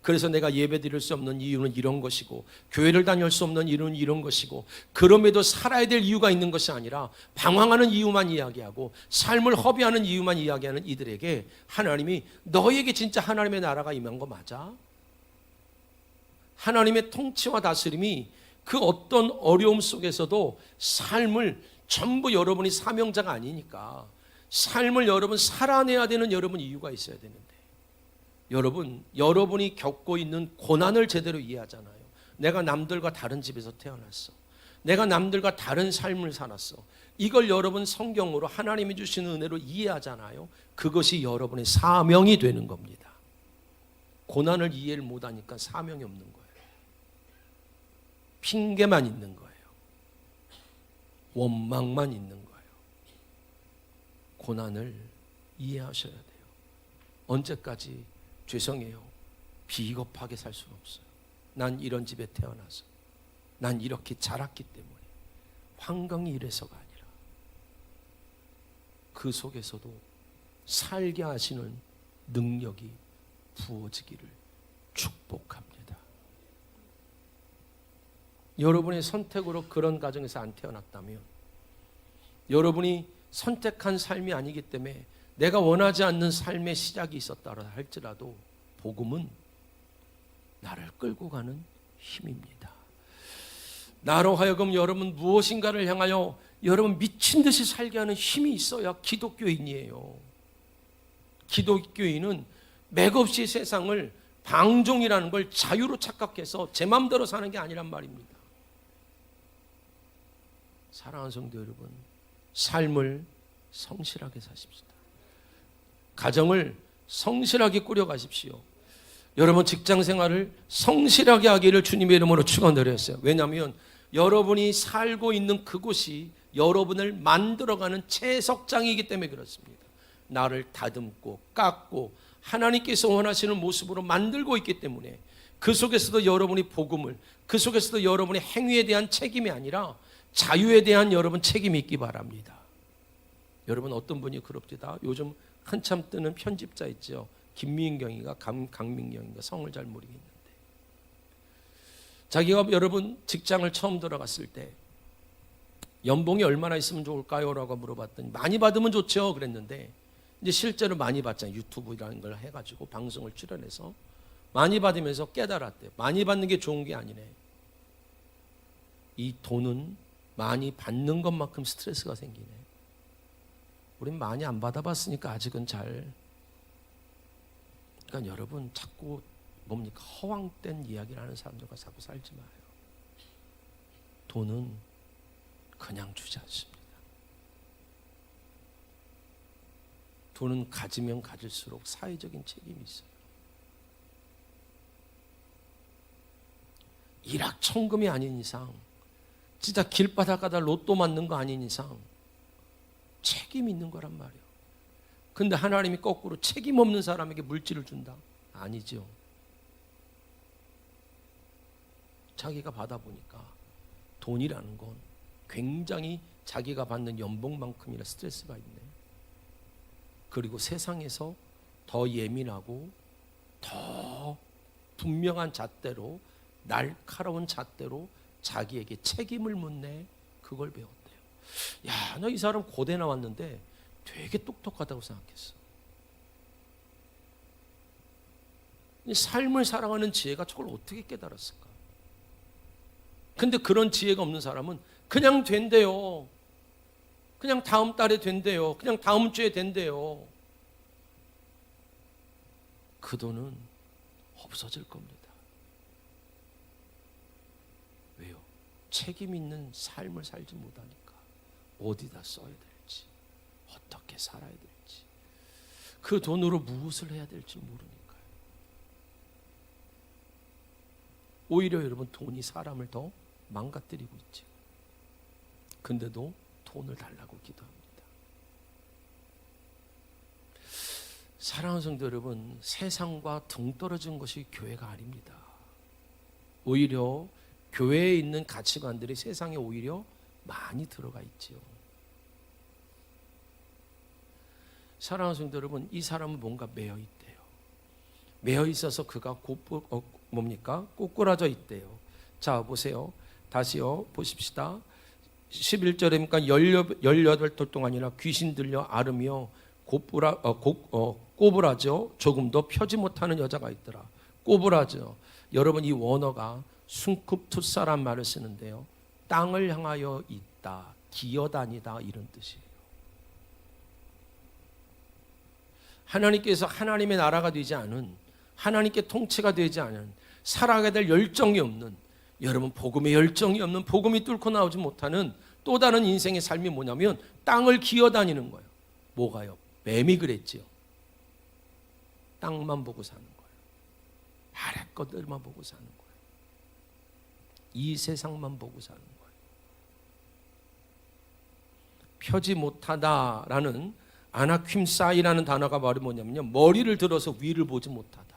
그래서 내가 예배 드릴 수 없는 이유는 이런 것이고 교회를 다닐 수 없는 이유는 이런 것이고 그럼에도 살아야 될 이유가 있는 것이 아니라 방황하는 이유만 이야기하고 삶을 허비하는 이유만 이야기하는 이들에게 하나님이 너에게 진짜 하나님의 나라가 임한 거 맞아? 하나님의 통치와 다스림이 그 어떤 어려움 속에서도 삶을 전부 여러분이 사명자가 아니니까 삶을 여러분 살아내야 되는 여러분 이유가 있어야 되는데 여러분이 겪고 있는 고난을 제대로 이해하잖아요. 내가 남들과 다른 집에서 태어났어. 내가 남들과 다른 삶을 살았어. 이걸 여러분 성경으로 하나님이 주시는 은혜로 이해하잖아요. 그것이 여러분의 사명이 되는 겁니다. 고난을 이해를 못하니까 사명이 없는 거예요. 핑계만 있는 거예요. 원망만 있는 거예요. 고난을 이해하셔야 돼요. 언제까지 죄송해요. 비겁하게 살 수는 없어요. 난 이런 집에 태어나서 난 이렇게 자랐기 때문에 환경이 이래서가 아니라 그 속에서도 살게 하시는 능력이 부어지기를 축복합니다. 여러분의 선택으로 그런 가정에서 안 태어났다면 여러분이 선택한 삶이 아니기 때문에 내가 원하지 않는 삶의 시작이 있었다 할지라도 복음은 나를 끌고 가는 힘입니다. 나로 하여금 여러분 무엇인가를 향하여 여러분 미친 듯이 살게 하는 힘이 있어야 기독교인이에요. 기독교인은 맥없이 세상을 방종이라는 걸 자유로 착각해서 제 마음대로 사는 게 아니란 말입니다. 사랑하는 성도 여러분, 삶을 성실하게 사십시다. 가정을 성실하게 꾸려가십시오. 여러분 직장 생활을 성실하게 하기를 주님의 이름으로 축원드렸어요. 왜냐하면 여러분이 살고 있는 그곳이 여러분을 만들어가는 채석장이기 때문에 그렇습니다. 나를 다듬고 깎고 하나님께서 원하시는 모습으로 만들고 있기 때문에 그 속에서도 여러분이 복음을, 그 속에서도 여러분의 행위에 대한 책임이 아니라 자유에 대한 여러분 책임이 있기 바랍니다. 여러분 어떤 분이 그럽니다. 요즘 한참 뜨는 편집자 있죠. 김민경인가 강민경인가 성을 잘 모르겠는데 자기가 여러분 직장을 처음 들어갔을 때 연봉이 얼마나 있으면 좋을까요? 라고 물어봤더니 많이 받으면 좋죠 그랬는데 이제 실제로 많이 받잖아요. 유튜브라는 걸 해가지고 방송을 출연해서 많이 받으면서 깨달았대요. 많이 받는 게 좋은 게 아니네. 이 돈은 많이 받는 것만큼 스트레스가 생기네. 우린 많이 안 받아봤으니까 아직은 잘. 그러니까 여러분 자꾸 뭡니까 허황된 이야기를 하는 사람들과 자꾸 살지 마요. 돈은 그냥 주지 않습니다. 돈은 가지면 가질수록 사회적인 책임이 있어요. 일확천금이 아닌 이상, 진짜 길바닥 가다 로또 맞는 거 아닌 이상 책임 있는 거란 말이에요. 근데 하나님이 거꾸로 책임 없는 사람에게 물질을 준다? 아니죠. 자기가 받아보니까 돈이라는 건 굉장히 자기가 받는 연봉만큼이나 스트레스가 있네. 그리고 세상에서 더 예민하고 더 분명한 잣대로, 날카로운 잣대로 자기에게 책임을 묻네. 그걸 배웠대요. 야, 나 이 사람 고대 나왔는데 되게 똑똑하다고 생각했어. 삶을 살아가는 지혜가 저걸 어떻게 깨달았을까? 근데 그런 지혜가 없는 사람은 그냥 된대요. 그냥 다음 달에 된대요. 그냥 다음 주에 된대요. 그 돈은 없어질 겁니다. 왜요? 책임 있는 삶을 살지 못하니까. 어디다 써야 될지, 어떻게 살아야 될지, 그 돈으로 무엇을 해야 될지 모르니까요. 오히려 여러분, 돈이 사람을 더 망가뜨리고 있죠. 근데도 돈을 달라고 기도합니다. 사랑하는 성도 여러분, 세상과 동떨어진 것이 교회가 아닙니다. 오히려 교회에 있는 가치관들이 세상에 오히려 많이 들어가 있지요. 사랑하는 성도 여러분, 이 사람은 뭔가 매여 있대요. 매여 있어서 그가 꼬꾸라져 있대요. 자, 보세요. 다시요, 보십시다. 11절이니까 18돌 동안이나 귀신 들려 앓으며 꼬부라져 조금도 펴지 못하는 여자가 있더라. 꼬부라져. 여러분, 이 원어가 순쿱투사란 말을 쓰는데요. 땅을 향하여 있다, 기어다니다, 이런 뜻이에요. 하나님께서 하나님의 나라가 되지 않은, 하나님께 통치가 되지 않은, 살아가게 될 열정이 없는, 여러분 복음의 열정이 없는, 복음이 뚫고 나오지 못하는 또 다른 인생의 삶이 뭐냐면 땅을 기어다니는 거예요. 뭐가요? 뱀이 그랬지요. 땅만 보고 사는 거예요. 아래 것들만 보고 사는 거예요. 이 세상만 보고 사는 거예요. 펴지 못하다라는 아나킴사이라는 단어가 말이 뭐냐면요, 머리를 들어서 위를 보지 못하다.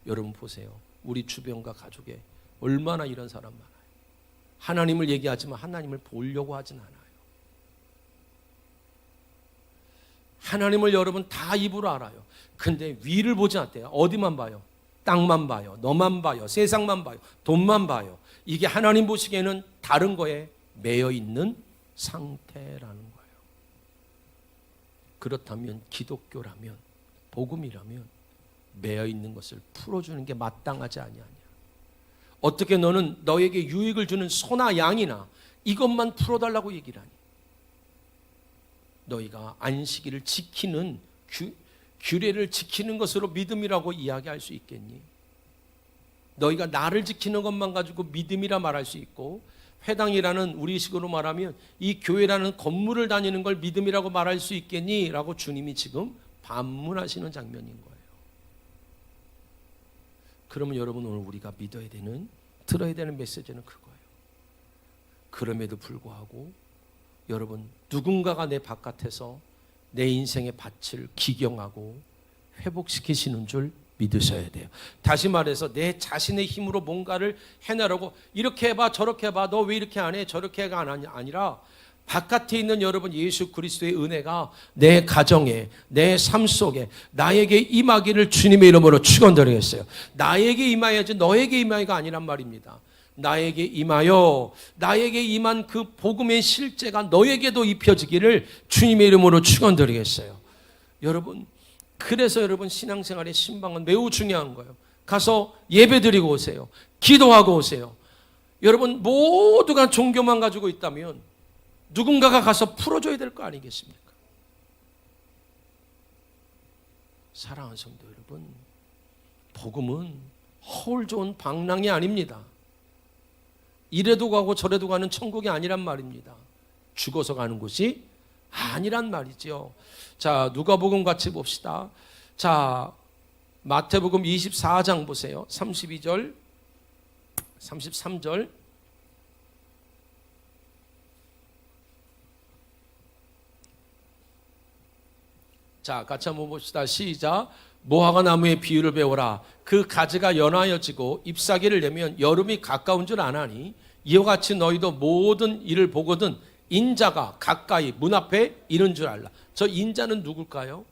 여러분 보세요. 우리 주변과 가족에 얼마나 이런 사람 많아요. 하나님을 얘기하지만 하나님을 보려고 하진 않아요. 하나님을 여러분 다 입으로 알아요. 근데 위를 보지 않대요. 어디만 봐요? 땅만 봐요. 너만 봐요. 세상만 봐요. 돈만 봐요. 이게 하나님 보시기에는 다른 거에 매여 있는 상태라는 거예요. 그렇다면 기독교라면, 복음이라면 매여 있는 것을 풀어주는 게 마땅하지 아니하냐. 어떻게 너는 너에게 유익을 주는 소나 양이나 이것만 풀어달라고 얘기를 하니? 너희가 안식일을 지키는 규례를 지키는 것으로 믿음이라고 이야기할 수 있겠니? 너희가 나를 지키는 것만 가지고 믿음이라 말할 수 있고, 회당이라는 우리식으로 말하면 이 교회라는 건물을 다니는 걸 믿음이라고 말할 수 있겠니? 라고 주님이 지금 반문하시는 장면인 거예요. 그러면 여러분, 오늘 우리가 믿어야 되는, 들어야 되는 메시지는 그거예요. 그럼에도 불구하고 여러분, 누군가가 내 바깥에서 내 인생의 밭을 기경하고 회복시키시는 줄 믿으셔야 돼요. 다시 말해서 내 자신의 힘으로 뭔가를 해내라고, 이렇게 해봐 저렇게 해봐, 너 왜 이렇게 안 해, 저렇게 해가 아니라 바깥에 있는 여러분 예수 그리스도의 은혜가 내 가정에, 내 삶 속에 나에게 임하기를 주님의 이름으로 축원드리겠어요. 나에게 임하여야지 너에게 임하여가 아니란 말입니다. 나에게 임하여 나에게 임한 그 복음의 실제가 너에게도 입혀지기를 주님의 이름으로 축원드리겠어요. 여러분, 그래서 여러분 신앙생활의 신방은 매우 중요한 거예요. 가서 예배드리고 오세요. 기도하고 오세요. 여러분 모두가 종교만 가지고 있다면 누군가가 가서 풀어줘야 될 거 아니겠습니까? 사랑하는 성도 여러분, 복음은 허울 좋은 방랑이 아닙니다. 이래도 가고 저래도 가는 천국이 아니란 말입니다. 죽어서 가는 곳이 아니란 말이죠. 자, 누가복음 같이 봅시다. 자, 마태복음 24장 보세요. 32절, 33절. 자, 같이 한번 봅시다. 시작. 무화과 나무의 비유를 배워라. 그 가지가 연하여지고 잎사귀를 내면 여름이 가까운 줄 아나니 이와 같이 너희도 모든 일을 보거든 인자가 가까이 문 앞에 이른 줄 알라. 저 인자는 누굴까요?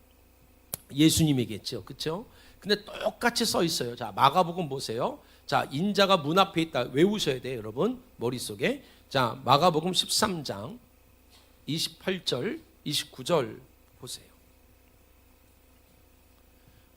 예수님이겠죠. 그렇죠? 근데 똑같이 써 있어요. 자, 마가복음 보세요. 자, 인자가 문 앞에 있다. 외우셔야 돼요, 여러분. 머릿속에. 자, 마가복음 13장 28절, 29절 보세요.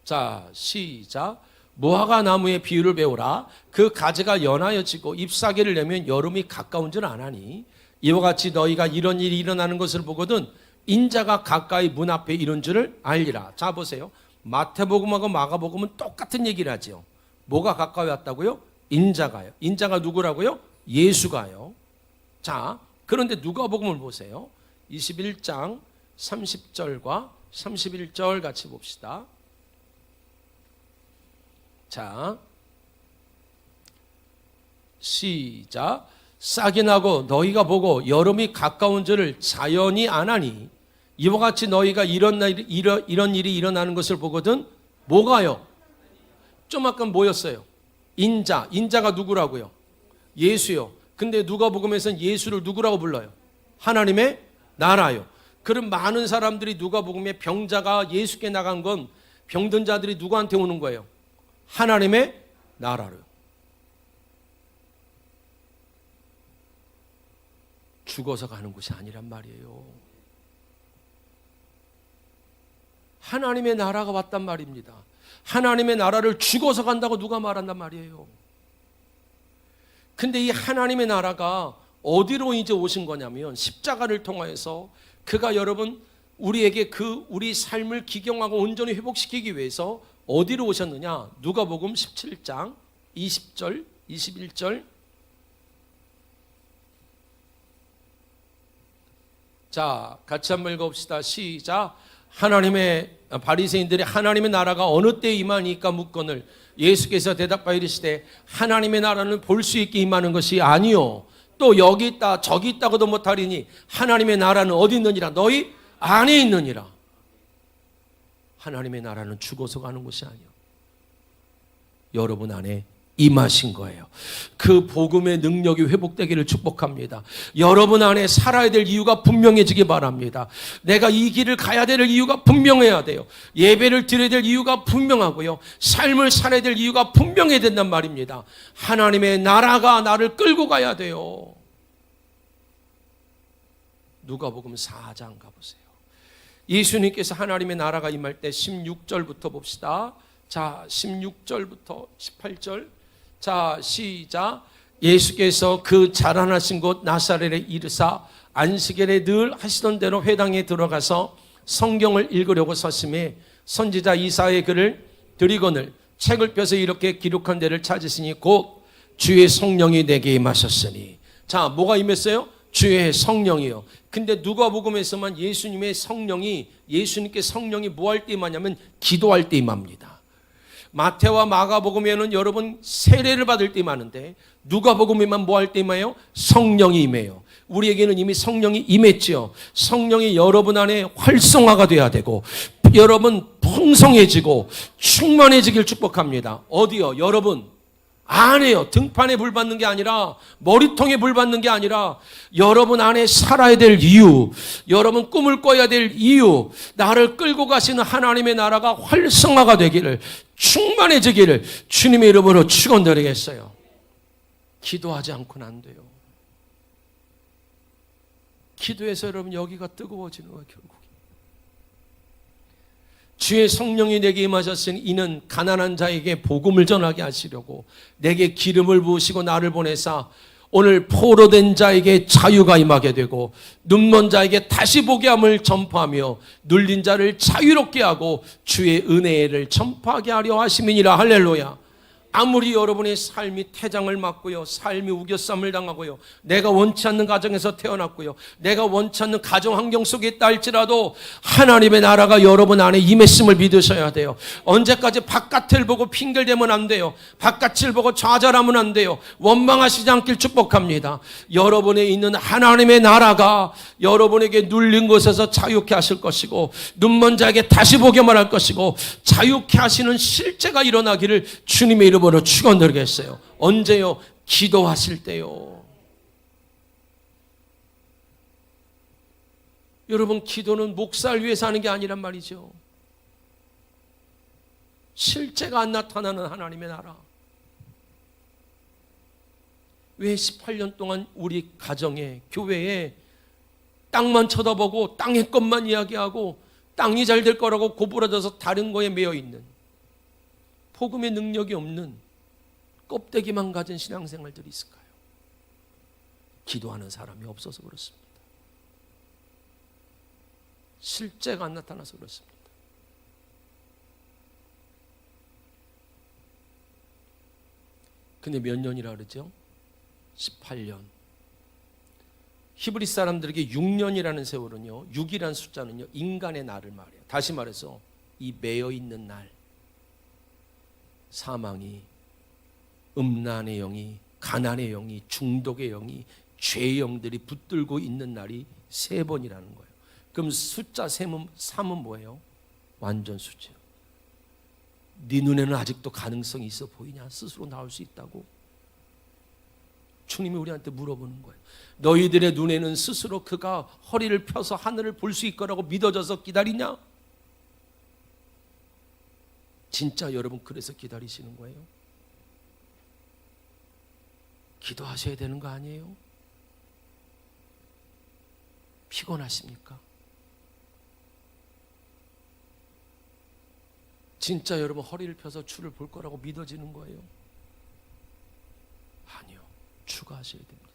자, 시작. 무화과 나무의 비유를 배우라. 그 가지가 연하여지고 잎사귀를 내면 여름이 가까운 줄 아나니 이와 같이 너희가 이런 일이 일어나는 것을 보거든 인자가 가까이 문 앞에 이른 줄을 알리라. 자, 보세요. 마태복음하고 마가복음은 똑같은 얘기를 하죠. 뭐가 가까이 왔다고요? 인자가요. 인자가 누구라고요? 예수가요. 자, 그런데 누가복음을 보세요. 21장 30절과 31절 같이 봅시다. 자, 시작. 싹이 나고 너희가 보고 여름이 가까운 줄을 자연히 아나니 이와 같이 너희가 이런 일이 일어나는 것을 보거든 뭐가요? 좀 아까 뭐였어요? 인자가 누구라고요? 예수요. 근데 누가복음에서는 예수를 누구라고 불러요? 하나님의 나라요. 그럼 많은 사람들이 누가복음에 병자가 예수께 나간 건 병든 자들이 누구한테 오는 거예요? 하나님의 나라로. 죽어서 가는 곳이 아니란 말이에요. 하나님의 나라가 왔단 말입니다. 하나님의 나라를 죽어서 간다고 누가 말한단 말이에요. 근데 이 하나님의 나라가 어디로 이제 오신 거냐면 십자가를 통하여서 그가 여러분 우리에게 우리 삶을 기경하고 온전히 회복시키기 위해서 어디로 오셨느냐? 누가복음 17장 20절, 21절. 자, 같이 한번 읽어봅시다. 시작. 바리새인들이 하나님의 나라가 어느 때에 임하니까 묻거늘 예수께서 대답하여 이르시되 하나님의 나라는 볼 수 있게 임하는 것이 아니요 또 여기 있다 저기 있다고도 못하리니 하나님의 나라는 어디 있느니라? 너희 안에 있느니라. 하나님의 나라는 죽어서 가는 곳이 아니요 여러분 안에 임하신 거예요. 그 복음의 능력이 회복되기를 축복합니다. 여러분 안에 살아야 될 이유가 분명해지기 바랍니다. 내가 이 길을 가야 될 이유가 분명해야 돼요. 예배를 드려야 될 이유가 분명하고요. 삶을 살아야 될 이유가 분명해야 된단 말입니다. 하나님의 나라가 나를 끌고 가야 돼요. 누가복음 4장 가보세요. 예수님께서 하나님의 나라가 임할 때 16절부터 봅시다. 자, 16절부터 18절. 자, 시작. 예수께서 그 자라나신 곳 나사렛에 이르사 안식일에 늘 하시던 대로 회당에 들어가서 성경을 읽으려고 섰음에 선지자 이사야의 글을 드리거늘 책을 펴서 이렇게 기록한 데를 찾으시니 곧 주의 성령이 내게 임하셨으니. 자, 뭐가 임했어요? 주의 성령이요. 근데 누가복음에서만 예수님께 성령이 뭐 할 때 임하냐면 기도할 때 임합니다. 마태와 마가복음에는 여러분 세례를 받을 때 임하는데 누가복음에만 뭐 할 때 임해요? 성령이 임해요. 우리에게는 이미 성령이 임했지요. 성령이 여러분 안에 활성화가 돼야 되고 여러분 풍성해지고 충만해지길 축복합니다. 어디요? 여러분 안에요. 등판에 불 받는 게 아니라 머리통에 불 받는 게 아니라 여러분 안에 살아야 될 이유, 여러분 꿈을 꿔야 될 이유, 나를 끌고 가시는 하나님의 나라가 활성화가 되기를, 충만해지기를 주님의 이름으로 축원드리겠어요. 기도하지 않고는 안 돼요. 기도해서 여러분 여기가 뜨거워지는 거예요. 결국 주의 성령이 내게 임하셨으니 이는 가난한 자에게 복음을 전하게 하시려고 내게 기름을 부으시고 나를 보내사 오늘 포로된 자에게 자유가 임하게 되고 눈먼 자에게 다시 보게 함을 전파하며 눌린 자를 자유롭게 하고 주의 은혜를 전파하게 하려 하심이니라. 할렐루야. 아무리 여러분의 삶이 태장을 맞고요, 삶이 우겨쌈을 당하고요, 내가 원치 않는 가정에서 태어났고요, 내가 원치 않는 가정 환경 속에 있다 할지라도 하나님의 나라가 여러분 안에 임했음을 믿으셔야 돼요. 언제까지 바깥을 보고 핑계대면 안 돼요. 바깥을 보고 좌절하면 안 돼요. 원망하시지 않길 축복합니다. 여러분에 있는 하나님의 나라가 여러분에게 눌린 곳에서 자유케 하실 것이고, 눈먼 자에게 다시 보게만 할 것이고, 자유케 하시는 실제가 일어나기를 주님의 이름으로 축원드리겠어요. 언제요? 기도하실 때요. 여러분, 기도는 목살 위해서 하는 게 아니란 말이죠. 실제가 안 나타나는 하나님의 나라. 왜 18년 동안 우리 가정에, 교회에 땅만 쳐다보고 땅의 것만 이야기하고 땅이 잘 될 거라고 고부라져서 다른 거에 매여 있는, 복음의 능력이 없는 껍데기만 가진 신앙생활들이 있을까요? 기도하는 사람이 없어서 그렇습니다. 실제가 안 나타나서 그렇습니다. 근데 몇 년이라 그러죠? 18년. 히브리 사람들에게 6년이라는 세월은요, 6이라는 숫자는요, 인간의 날을 말해요. 다시 말해서 이 매여 있는 날, 사망이, 음란의 영이, 가난의 영이, 중독의 영이, 죄의 영들이 붙들고 있는 날이 3번이라는 거예요. 그럼 숫자 3은 뭐예요? 완전 수죠. 네 눈에는 아직도 가능성이 있어 보이냐? 스스로 나올 수 있다고? 주님이 우리한테 물어보는 거예요. 너희들의 눈에는 스스로 그가 허리를 펴서 하늘을 볼 수 있거라고 믿어져서 기다리냐? 진짜 여러분 그래서 기다리시는 거예요? 기도하셔야 되는 거 아니에요? 피곤하십니까? 진짜 여러분 허리를 펴서 주를 볼 거라고 믿어지는 거예요? 아니요. 추가하셔야 됩니다.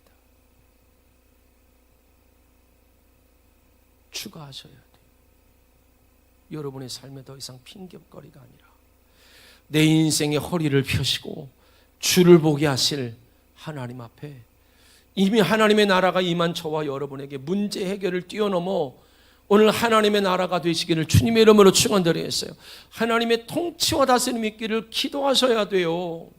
추가하셔야 돼요. 여러분의 삶에 더 이상 핑계거리가 아니라 내 인생의 허리를 펴시고 주를 보게 하실 하나님 앞에 이미 하나님의 나라가 임한 저와 여러분에게 문제 해결을 뛰어넘어 오늘 하나님의 나라가 되시기를 주님의 이름으로 축원드리겠어요. 하나님의 통치와 다스림이 있기를 기도하셔야 돼요.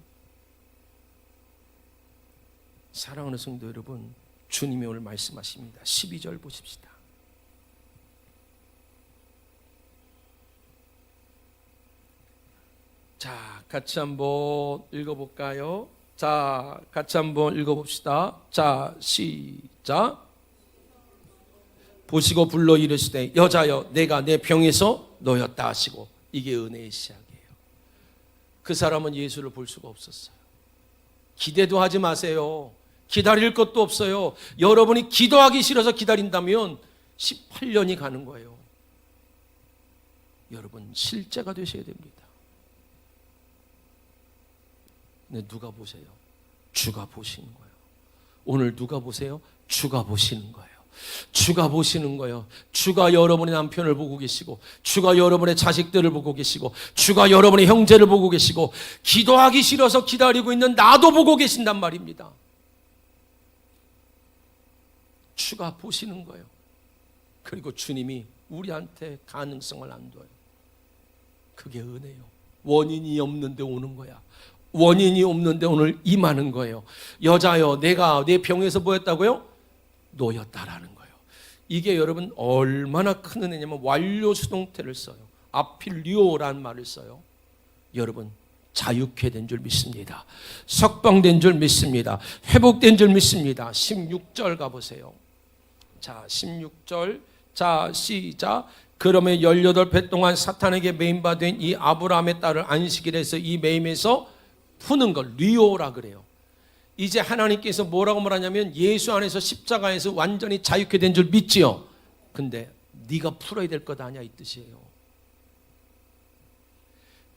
사랑하는 성도 여러분, 주님이 오늘 말씀하십니다. 12절 보십시다. 자, 같이 한번 읽어볼까요? 자, 같이 한번 읽어봅시다. 자, 시작. 보시고 불러 이르시되 여자여 내가 내 병에서 놓였다 하시고, 이게 은혜의 시작이에요. 그 사람은 예수를 볼 수가 없었어요. 기대도 하지 마세요. 기다릴 것도 없어요. 여러분이 기도하기 싫어서 기다린다면 18년이 가는 거예요. 여러분 실제가 되셔야 됩니다. 근데 누가 보세요? 주가 보시는 거예요. 오늘 누가 보세요? 주가 보시는 거예요. 주가 보시는 거예요. 주가 여러분의 남편을 보고 계시고, 주가 여러분의 자식들을 보고 계시고, 주가 여러분의 형제를 보고 계시고, 기도하기 싫어서 기다리고 있는 나도 보고 계신단 말입니다. 주가 보시는 거예요. 그리고 주님이 우리한테 가능성을 안 둬요. 그게 은혜요. 원인이 없는데 오는 거야. 원인이 없는데 오늘 임하는 거예요. 여자여 내가 내 병에서 뭐였다고요? 놓였다라는 거예요. 이게 여러분 얼마나 큰 은혜냐면 완료 수동태를 써요. 아필리오라는 말을 써요. 여러분 자유케 된 줄 믿습니다. 석방된 줄 믿습니다. 회복된 줄 믿습니다. 16절 가보세요. 자, 16절. 자, 시작. 그러면 18배 동안 사탄에게 매임받은 이 아브라함의 딸을 안식일에서 이 매임에서 푸는 걸 리오라 그래요. 이제 하나님께서 뭐라고 말하냐면 예수 안에서 십자가에서 완전히 자유케 된 줄 믿지요. 근데 네가 풀어야 될 것 아니야 이 뜻이에요.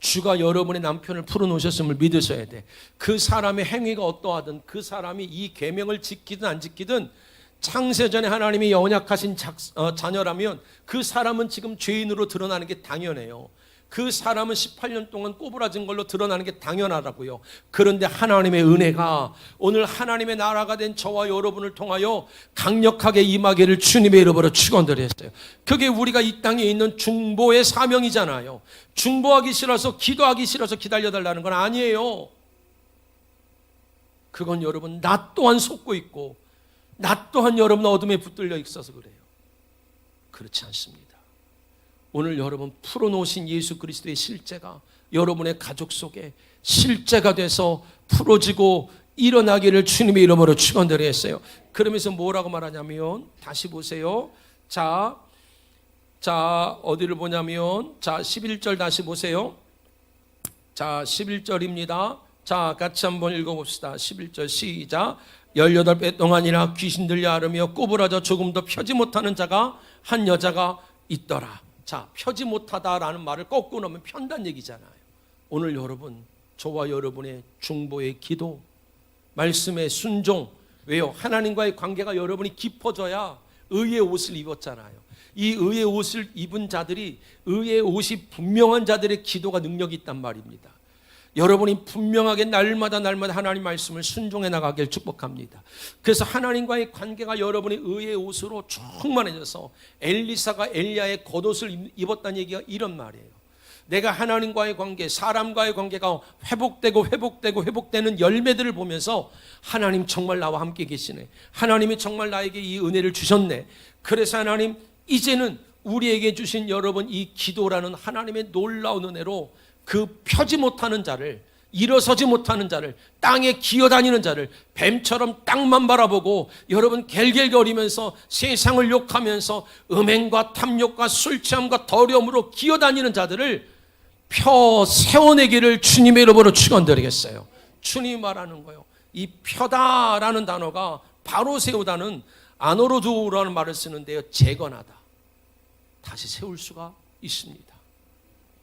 주가 여러분의 남편을 풀어놓으셨음을 믿으셔야 돼. 그 사람의 행위가 어떠하든, 그 사람이 이 계명을 지키든 안 지키든 창세전에 하나님이 언약하신 자녀라면 그 사람은 지금 죄인으로 드러나는 게 당연해요. 그 사람은 18년 동안 꼬부라진 걸로 드러나는 게 당연하다고요. 그런데 하나님의 은혜가 오늘 하나님의 나라가 된 저와 여러분을 통하여 강력하게 임하기를 주님의 이름으로 축원드렸어요. 그게 우리가 이 땅에 있는 중보의 사명이잖아요. 중보하기 싫어서 기도하기 싫어서 기다려달라는 건 아니에요. 그건 여러분 나 또한 속고 있고 나 또한 여러분 어둠에 붙들려 있어서 그래요. 그렇지 않습니다. 오늘 여러분 풀어놓으신 예수 그리스도의 실제가 여러분의 가족 속에 실제가 돼서 풀어지고 일어나기를 주님의 이름으로 축원드렸어요. 그러면서 뭐라고 말하냐면 다시 보세요. 자 어디를 보냐면 11절 다시 보세요. 11절입니다. 같이 한번 읽어봅시다. 11절 시작. 18배 동안이나 귀신 들려 앓으며 꼬부라져 조금도 펴지 못하는 자가 한 여자가 있더라. 펴지 못하다라는 말을 거꾸로 넣으면 편단 얘기잖아요. 오늘 여러분, 저와 여러분의 중보의 기도, 말씀의 순종, 왜요? 하나님과의 관계가 여러분이 깊어져야 의의 옷을 입었잖아요. 이 의의 옷을 입은 자들이, 의의 옷이 분명한 자들의 기도가 능력이 있단 말입니다. 여러분이 분명하게 날마다 하나님 말씀을 순종해 나가길 축복합니다. 그래서 하나님과의 관계가 여러분의 의의 옷으로 충만해져서 엘리사가 엘리야의 겉옷을 입었다는 얘기가 이런 말이에요. 내가 하나님과의 관계, 사람과의 관계가 회복되는 열매들을 보면서 하나님 정말 나와 함께 계시네. 하나님이 정말 나에게 이 은혜를 주셨네. 그래서 하나님 이제는 우리에게 주신 여러분 이 기도라는 하나님의 놀라운 은혜로 그 펴지 못하는 자를, 일어서지 못하는 자를, 땅에 기어다니는 자를, 뱀처럼 땅만 바라보고 여러분 갤갤거리면서 세상을 욕하면서 음행과 탐욕과 술취함과 더러움으로 기어다니는 자들을 펴 세워내기를 주님의 이름으로 축원드리겠어요. 주님이 말하는 거예요. 이 펴다라는 단어가 바로 세우다는 아노로두라는 말을 쓰는데요, 재건하다, 다시 세울 수가 있습니다.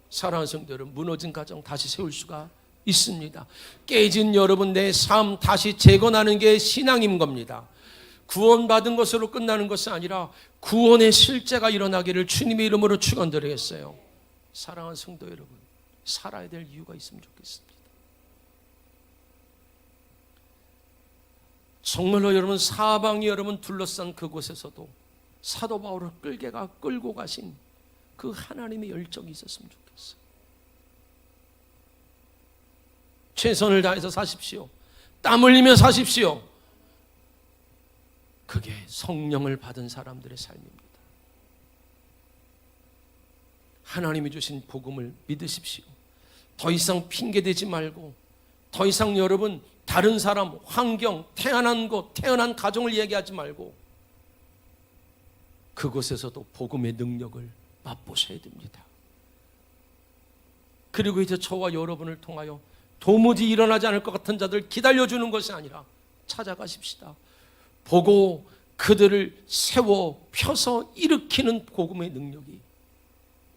사랑하는 성도 여러분, 무너진 가정 다시 세울 수가 있습니다. 깨진 여러분 내 삶 다시 재건하는 게 신앙인 겁니다. 구원받은 것으로 끝나는 것이 아니라 구원의 실제가 일어나기를 주님의 이름으로 축원드리겠어요. 사랑하는 성도 여러분, 살아야 될 이유가 있으면 좋겠습니다. 정말로 여러분 사방이 여러분 둘러싼 그곳에서도 사도 바울을 끌고 가신 그 하나님의 열정이 있었으면 좋겠어요. 최선을 다해서 사십시오. 땀 흘리며 사십시오. 그게 성령을 받은 사람들의 삶입니다. 하나님이 주신 복음을 믿으십시오. 더 이상 핑계대지 말고, 더 이상 여러분 다른 사람, 환경, 태어난 곳, 태어난 가정을 얘기하지 말고 그곳에서도 복음의 능력을 맛보셔야 됩니다. 그리고 이제 저와 여러분을 통하여 도무지 일어나지 않을 것 같은 자들 기다려주는 것이 아니라 찾아가십시다. 보고 그들을 세워 펴서 일으키는 복음의 능력이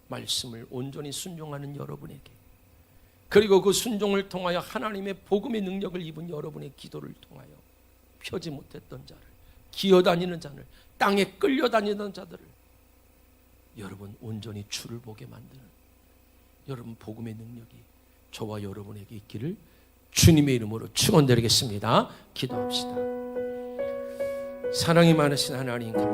말씀을 온전히 순종하는 여러분에게, 그리고 그 순종을 통하여 하나님의 복음의 능력을 입은 여러분의 기도를 통하여 펴지 못했던 자를, 기어다니는 자를, 땅에 끌려다니던 자들을 여러분 온전히 주를 보게 만드는 여러분 복음의 능력이 저와 여러분에게 있기를 주님의 이름으로 축원드리겠습니다. 기도합시다. 사랑이 많으신 하나님,